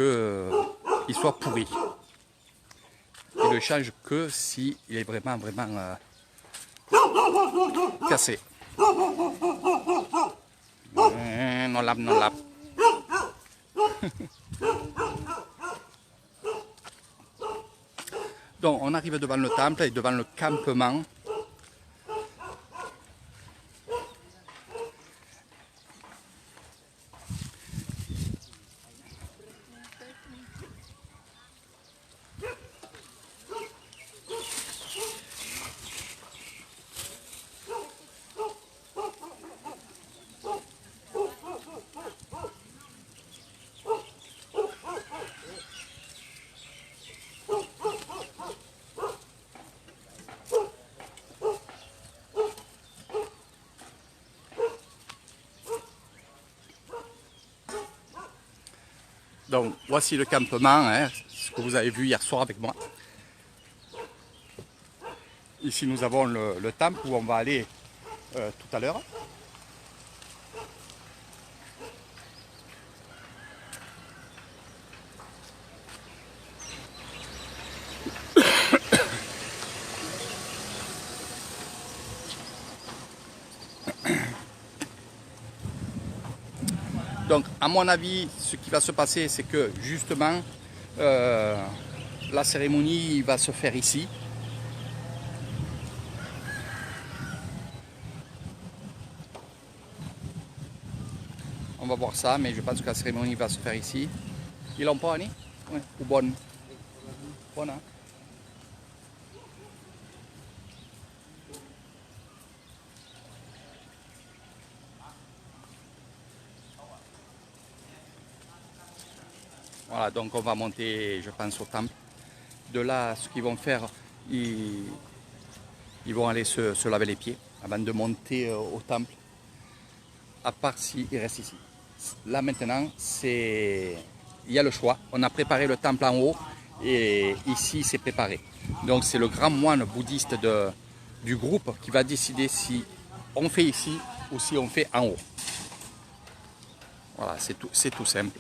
[SPEAKER 1] qu'il soit pourri. Ils le changent que s'il est vraiment cassé. Non lap, non lap. Donc on arrive devant le temple et devant le campement. Donc voici le campement, hein, ce que vous avez vu hier soir avec moi. Ici nous avons le temple où on va aller tout à l'heure. Donc, à mon avis, ce qui va se passer, c'est que justement, la cérémonie va se faire ici. On va voir ça, mais je pense que la cérémonie va se faire ici. Ils l'ont pas, Annie? Oui. Ou bonne? Bonne, hein? Voilà, donc on va monter, je pense, au temple. De là, ce qu'ils vont faire, ils vont aller se laver les pieds avant de monter au temple, à part s'ils restent ici. Là maintenant, il y a le choix. On a préparé le temple en haut et ici c'est préparé. Donc c'est le grand moine bouddhiste du groupe qui va décider si on fait ici ou si on fait en haut. Voilà, c'est tout simple.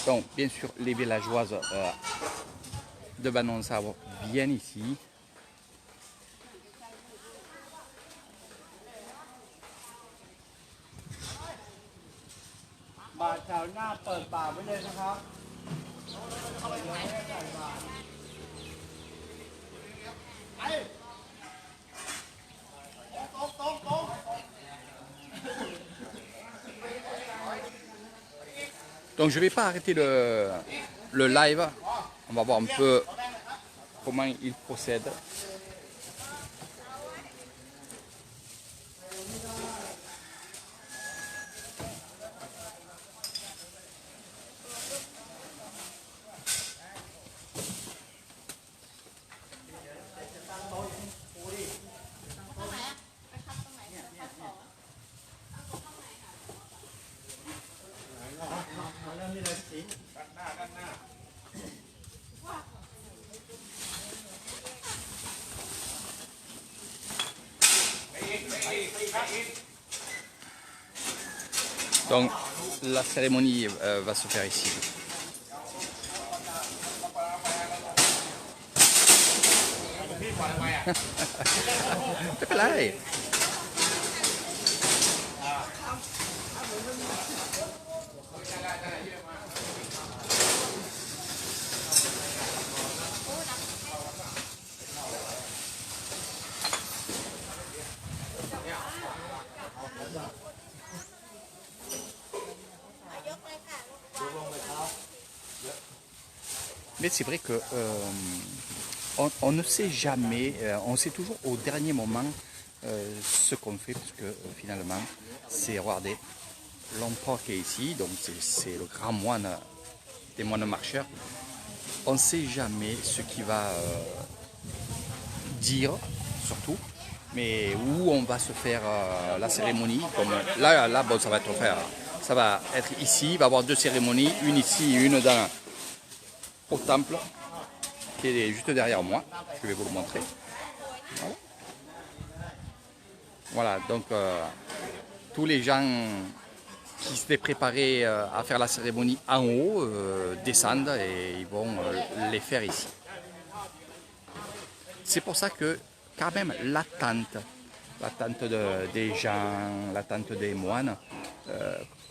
[SPEAKER 1] Donc, bien sûr, les villageoises de Banon Sao viennent ici. Donc je ne vais pas arrêter le live. On va voir un peu comment il procède. Donc la cérémonie va se faire ici.ไม่เป็นไร Mais c'est vrai que on ne sait jamais, on sait toujours au dernier moment ce qu'on fait, parce que finalement, c'est, regardez, l'empereur qui est ici, donc c'est le grand moine des moines marcheurs. On ne sait jamais ce qu'il va dire, surtout, mais où on va se faire la cérémonie. Comme là bon, ça va être ici, il va y avoir deux cérémonies, une ici et une au temple, qui est juste derrière moi. Je vais vous le montrer. Voilà, donc tous les gens qui s'étaient préparés à faire la cérémonie en haut descendent et ils vont les faire ici. C'est pour ça que quand même l'attente des gens, l'attente des moines,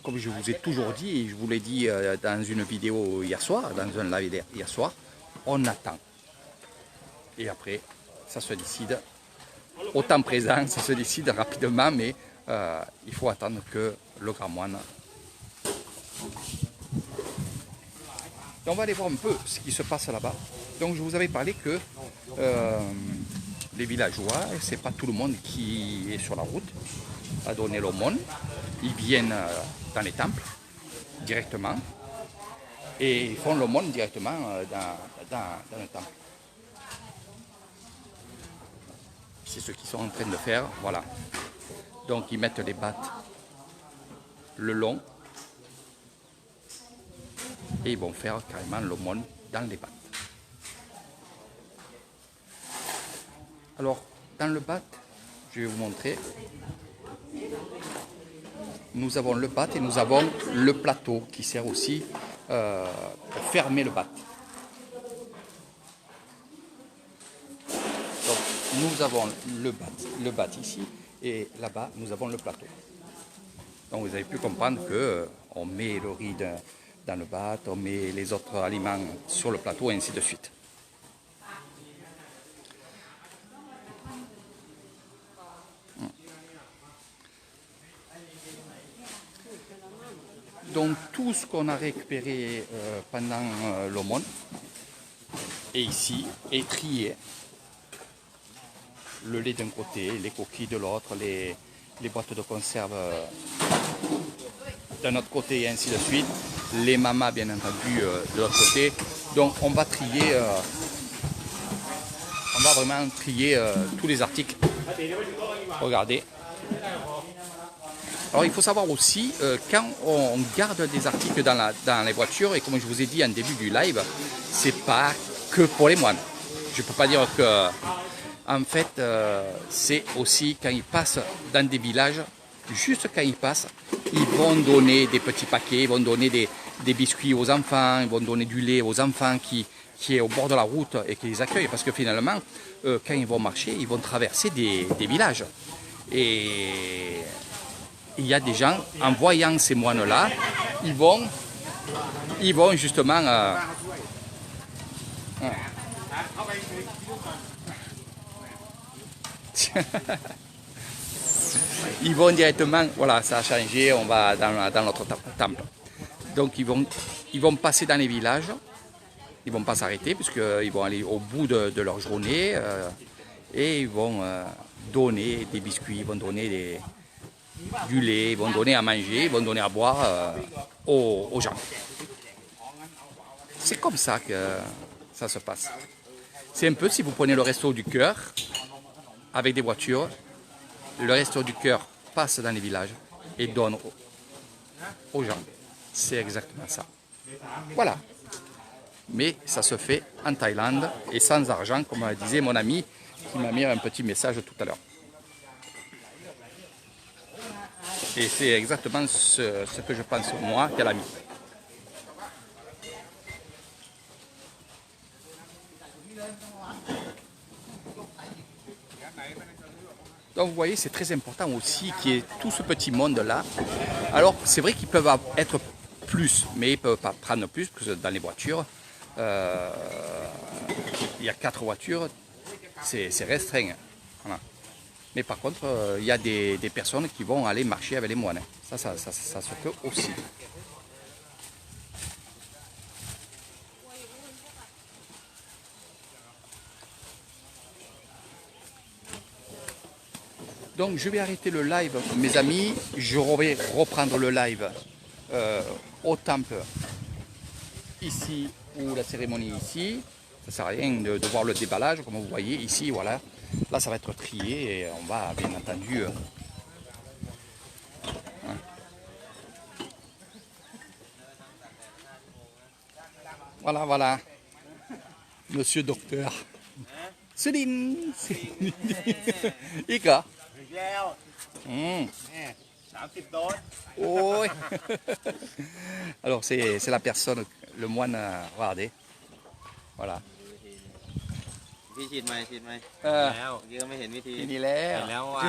[SPEAKER 1] comme je vous ai toujours dit, et je vous l'ai dit dans une vidéo hier soir, dans un live hier soir, on attend. Et après, ça se décide au temps présent, ça se décide rapidement, mais il faut attendre que le grand moine. Et on va aller voir un peu ce qui se passe là-bas. Donc je vous avais parlé que les villageois, c'est pas tout le monde qui est sur la route à donner l'aumône. Ils viennent dans les temples directement et ils font l'aumône directement dans le temple. C'est ce qu'ils sont en train de faire, voilà. Donc ils mettent les battes le long et ils vont faire carrément l'aumône dans les battes. Alors, dans le bat, je vais vous montrer. Nous avons le bat et nous avons le plateau qui sert aussi pour fermer le bat. Donc, nous avons le bat ici et là-bas, nous avons le plateau. Donc, vous avez pu comprendre qu'on met le riz dans le bat, on met les autres aliments sur le plateau et ainsi de suite. Donc tout ce qu'on a récupéré pendant l'aumône, et ici est trié. Le lait d'un côté, les coquilles de l'autre, les boîtes de conserve d'un autre côté et ainsi de suite. Les mamas bien entendu de l'autre côté. Donc on va trier, on va vraiment trier tous les articles. Regardez. Alors il faut savoir aussi, quand on garde des articles dans les voitures, et comme je vous ai dit en début du live, c'est pas que pour les moines. Je ne peux pas dire que, en fait, c'est aussi quand ils passent dans des villages, juste quand ils passent, ils vont donner des petits paquets, ils vont donner des biscuits aux enfants, ils vont donner du lait aux enfants qui est au bord de la route et qui les accueille, parce que finalement, quand ils vont marcher, ils vont traverser des villages. Et il y a des gens, en voyant ces moines-là, ils vont justement ils vont directement, voilà, ça a changé, on va dans notre temple. Donc ils vont passer dans les villages, ils ne vont pas s'arrêter puisqu'ils vont aller au bout de leur journée et ils vont donner des biscuits, ils vont donner du lait, ils vont donner à manger, ils vont donner à boire aux gens. C'est comme ça que ça se passe. C'est un peu si vous prenez le resto du cœur avec des voitures, le resto du cœur passe dans les villages et donne aux gens. C'est exactement ça. Voilà. Mais ça se fait en Thaïlande et sans argent, comme disait mon ami qui m'a mis un petit message tout à l'heure. Et c'est exactement ce que je pense moi qu'elle a mis. Donc vous voyez, c'est très important aussi qu'il y ait tout ce petit monde-là. Alors c'est vrai qu'ils peuvent être plus, mais ils ne peuvent pas prendre plus, parce que dans les voitures, il y a 4 voitures, c'est restreint. Voilà. Mais par contre, il y a des personnes qui vont aller marcher avec les moines. Ça se peut aussi. Donc je vais arrêter le live, mes amis. Je vais reprendre le live au temple ici, ou la cérémonie ici. Ça ne sert à rien de voir le déballage, comme vous voyez ici, voilà. Là, ça va être trié et on va bien entendu... Voilà, voilà. Monsieur docteur. Céline. Ika.
[SPEAKER 4] 30 โดส
[SPEAKER 1] Oui. Alors c'est la personne, le moine, regardez. Voilà.
[SPEAKER 3] พี่ฉีดไหมฉีดไหม
[SPEAKER 1] แล้ว
[SPEAKER 3] เมื่อกี้ก็ไม่เห็นวิธี
[SPEAKER 1] นี่แล้
[SPEAKER 3] เห็
[SPEAKER 1] วน
[SPEAKER 3] แล้วว่า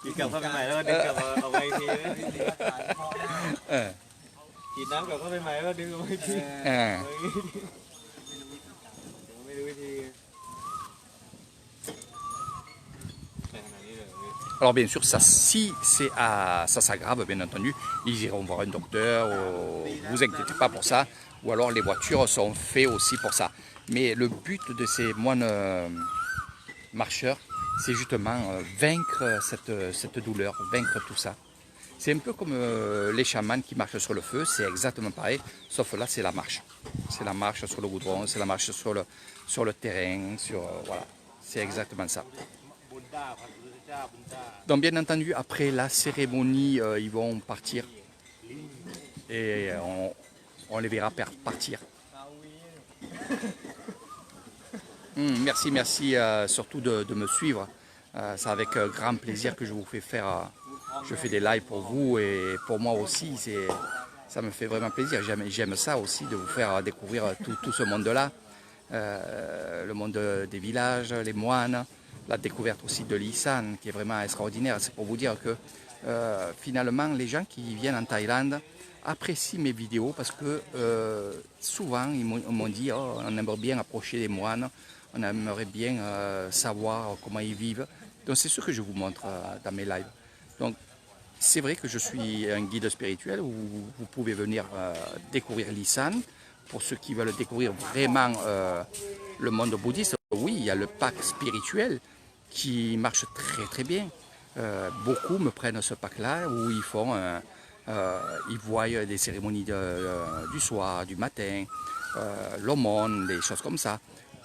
[SPEAKER 3] ฉีดกลับเข้าไปใหม่แล้วก็ดึงกลับออกมาอีกทีฉีดน้ำกลับเข้าไปใหม่แล้วก็ดึงออกมาอีกทีไม่รู้วิธี
[SPEAKER 1] Alors bien sûr, ça, si ça s'aggrave, bien entendu, ils iront voir un docteur, vous inquiétez pas pour ça, ou alors les voitures sont faites aussi pour ça. Mais le but de ces moines marcheurs, c'est justement vaincre cette douleur, vaincre tout ça. C'est un peu comme les chamans qui marchent sur le feu, c'est exactement pareil, sauf là c'est la marche. C'est la marche sur le goudron, c'est la marche sur le terrain, voilà, c'est exactement ça. Donc bien entendu, après la cérémonie, ils vont partir et on les verra partir. Merci surtout de me suivre. C'est avec grand plaisir que je vous fais faire, je fais des lives pour vous et pour moi aussi. Ça me fait vraiment plaisir. J'aime ça aussi, de vous faire découvrir tout ce monde-là. Le monde des villages, les moines. La découverte aussi de l'Isan qui est vraiment extraordinaire. C'est pour vous dire que finalement les gens qui viennent en Thaïlande apprécient mes vidéos parce que souvent ils m'ont dit on aimerait bien approcher les moines, on aimerait bien savoir comment ils vivent. Donc c'est ce que je vous montre dans mes lives. Donc c'est vrai que je suis un guide spirituel où vous pouvez venir découvrir l'Isan, pour ceux qui veulent découvrir vraiment le monde bouddhiste, oui, il y a le pack spirituel qui marche très très bien. Beaucoup me prennent ce pack-là où ils font, ils voient des cérémonies du soir, du matin, l'aumône, des choses comme ça.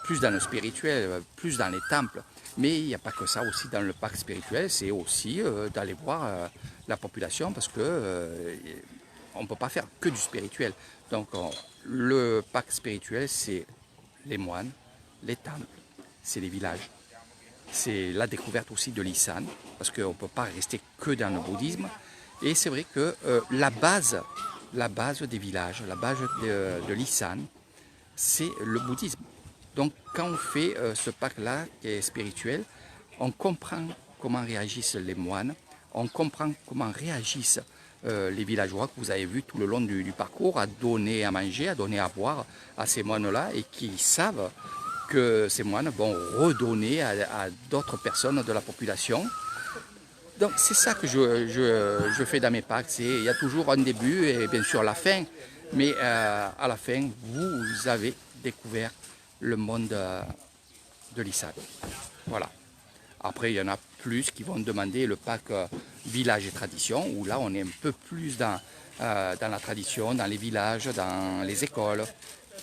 [SPEAKER 1] Plus dans le spirituel, plus dans les temples. Mais il n'y a pas que ça aussi dans le pack spirituel, c'est aussi d'aller voir la population parce que on ne peut pas faire que du spirituel. Donc le pack spirituel, c'est les moines, les temples, c'est les villages. C'est la découverte aussi de l'Isan, parce qu'on ne peut pas rester que dans le bouddhisme. Et c'est vrai que la base des villages, la base de l'Isan, c'est le bouddhisme. Donc quand on fait ce pack-là qui est spirituel, on comprend comment réagissent les moines, on comprend comment réagissent les villageois que vous avez vus tout le long du parcours, à donner à manger, à donner à boire à ces moines-là, et qui savent que ces moines vont redonner à d'autres personnes de la population. Donc c'est ça que je fais dans mes packs. Il y a toujours un début et bien sûr la fin, mais à la fin, vous avez découvert le monde de l'Isan. Voilà. Après, il y en a plus qui vont demander le pack village et tradition, où là, on est un peu plus dans la tradition, dans les villages, dans les écoles,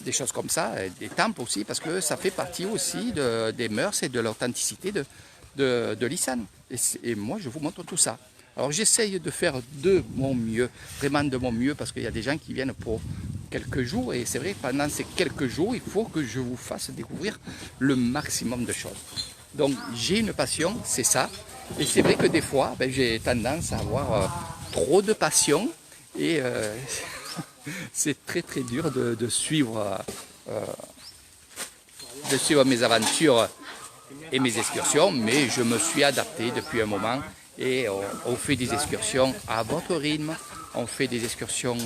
[SPEAKER 1] des choses comme ça, des temples aussi, parce que ça fait partie aussi des mœurs et de l'authenticité de l'Isan. Et moi, je vous montre tout ça. Alors, j'essaye de faire de mon mieux, vraiment de mon mieux, parce qu'il y a des gens qui viennent pour quelques jours, et c'est vrai, pendant ces quelques jours, il faut que je vous fasse découvrir le maximum de choses. Donc j'ai une passion, c'est ça, et c'est vrai que des fois, j'ai tendance à avoir trop de passion, et c'est très très dur de suivre mes aventures et mes excursions, mais je me suis adapté depuis un moment, et on fait des excursions à votre rythme, on fait des excursions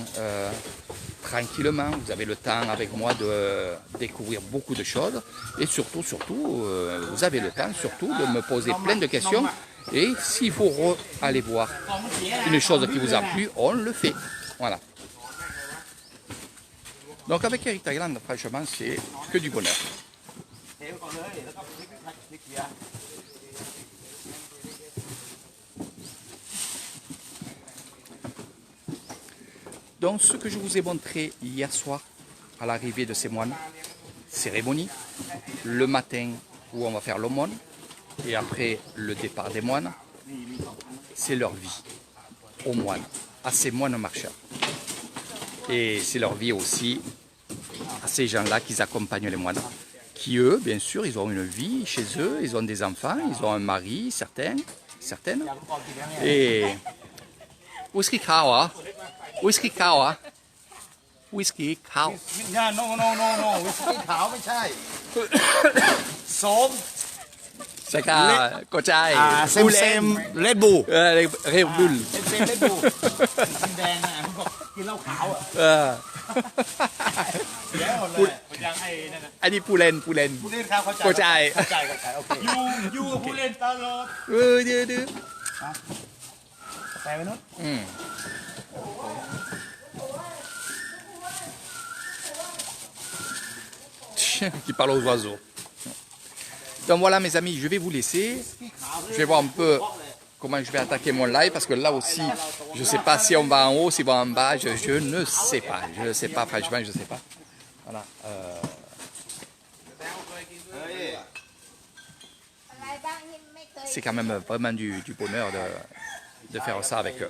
[SPEAKER 1] tranquillement, vous avez le temps avec moi de découvrir beaucoup de choses, et surtout, vous avez le temps surtout de me poser plein de questions, et s'il faut aller voir une chose qui vous a plu, on le fait. Voilà. Donc avec Eric Thailand, franchement, c'est que du bonheur. Donc ce que je vous ai montré hier soir à l'arrivée de ces moines, cérémonie, le matin où on va faire l'aumône et après le départ des moines, c'est leur vie aux moines, à ces moines marcheurs. Et c'est leur vie aussi à ces gens-là qui accompagnent les moines, qui eux, bien sûr, ils ont une vie chez eux, ils ont des enfants, ils ont un mari, certaines. Et whisky cow, hein? Whisky cow, hein? Whisky cow.
[SPEAKER 4] โนวิสกี้ขาวไม่ใช่โสม
[SPEAKER 1] C'est qu'à Kochai.
[SPEAKER 4] เซมเลดบู
[SPEAKER 1] Red Bull.
[SPEAKER 4] เซมเลดบูกินแดงนะคุณบอกกินเหล้าขาวอ่ะเดี๋ยวหมดเลยยังไอ้นั่นน่ะ
[SPEAKER 1] อันนี้ผู้เล่น
[SPEAKER 4] ผู้เล่นครับเข้าใจ
[SPEAKER 1] เข้าใจ
[SPEAKER 4] โอเคอยู่กับผู้เล่นตลอด
[SPEAKER 1] ดื้อ
[SPEAKER 4] ไปนู้น
[SPEAKER 1] qui parle aux oiseaux. Donc voilà mes amis, je vais vous laisser. Je vais voir un peu comment je vais attaquer mon live parce que là aussi, je ne sais pas si on va en haut, si on va en bas, je ne sais pas. Je ne sais pas, franchement, je ne sais pas. Voilà. C'est quand même vraiment du bonheur de faire ça avec eux.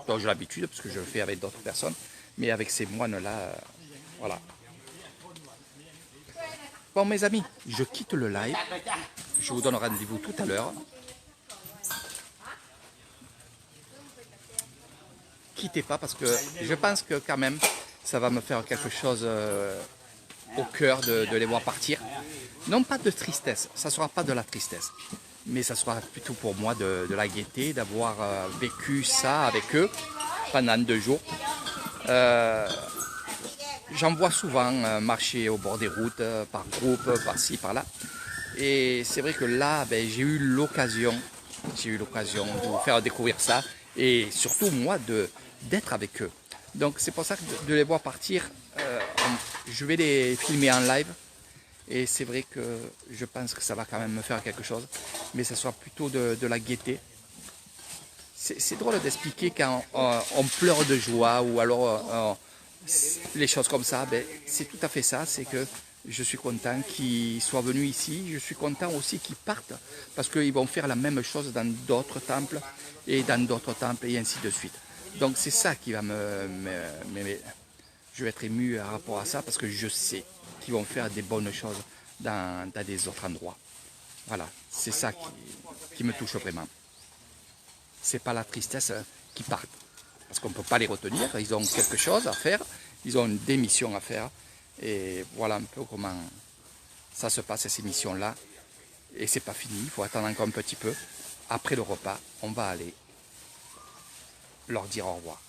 [SPEAKER 1] Donc j'ai l'habitude parce que je le fais avec d'autres personnes, mais avec ces moines-là, voilà. Bon mes amis, je quitte le live, je vous donne rendez-vous tout à l'heure. Quittez pas parce que je pense que quand même ça va me faire quelque chose au cœur de les voir partir. Non pas de tristesse, ça ne sera pas de la tristesse, mais ça sera plutôt pour moi de la gaieté, d'avoir vécu ça avec eux pendant 2 jours. J'en vois souvent marcher au bord des routes, par groupe, par-ci, par-là. Et c'est vrai que là, j'ai eu l'occasion de vous faire découvrir ça. Et surtout, moi, d'être avec eux. Donc c'est pour ça que de les voir partir, je vais les filmer en live. Et c'est vrai que je pense que ça va quand même me faire quelque chose. Mais ça sera plutôt de la gaieté. C'est drôle d'expliquer quand on pleure de joie ou alors les choses comme ça. Ben, c'est tout à fait ça. C'est que je suis content qu'ils soient venus ici. Je suis content aussi qu'ils partent. Parce qu'ils vont faire la même chose dans d'autres temples et dans d'autres temples et ainsi de suite. Donc c'est ça qui va je vais être ému par rapport à ça parce que je sais qu'ils vont faire des bonnes choses dans des autres endroits. Voilà, c'est ça qui me touche vraiment. C'est pas la tristesse qui part. Parce qu'on ne peut pas les retenir, ils ont quelque chose à faire, ils ont des missions à faire. Et voilà un peu comment ça se passe ces missions-là. Et c'est pas fini, il faut attendre encore un petit peu. Après le repas, on va aller leur dire au revoir.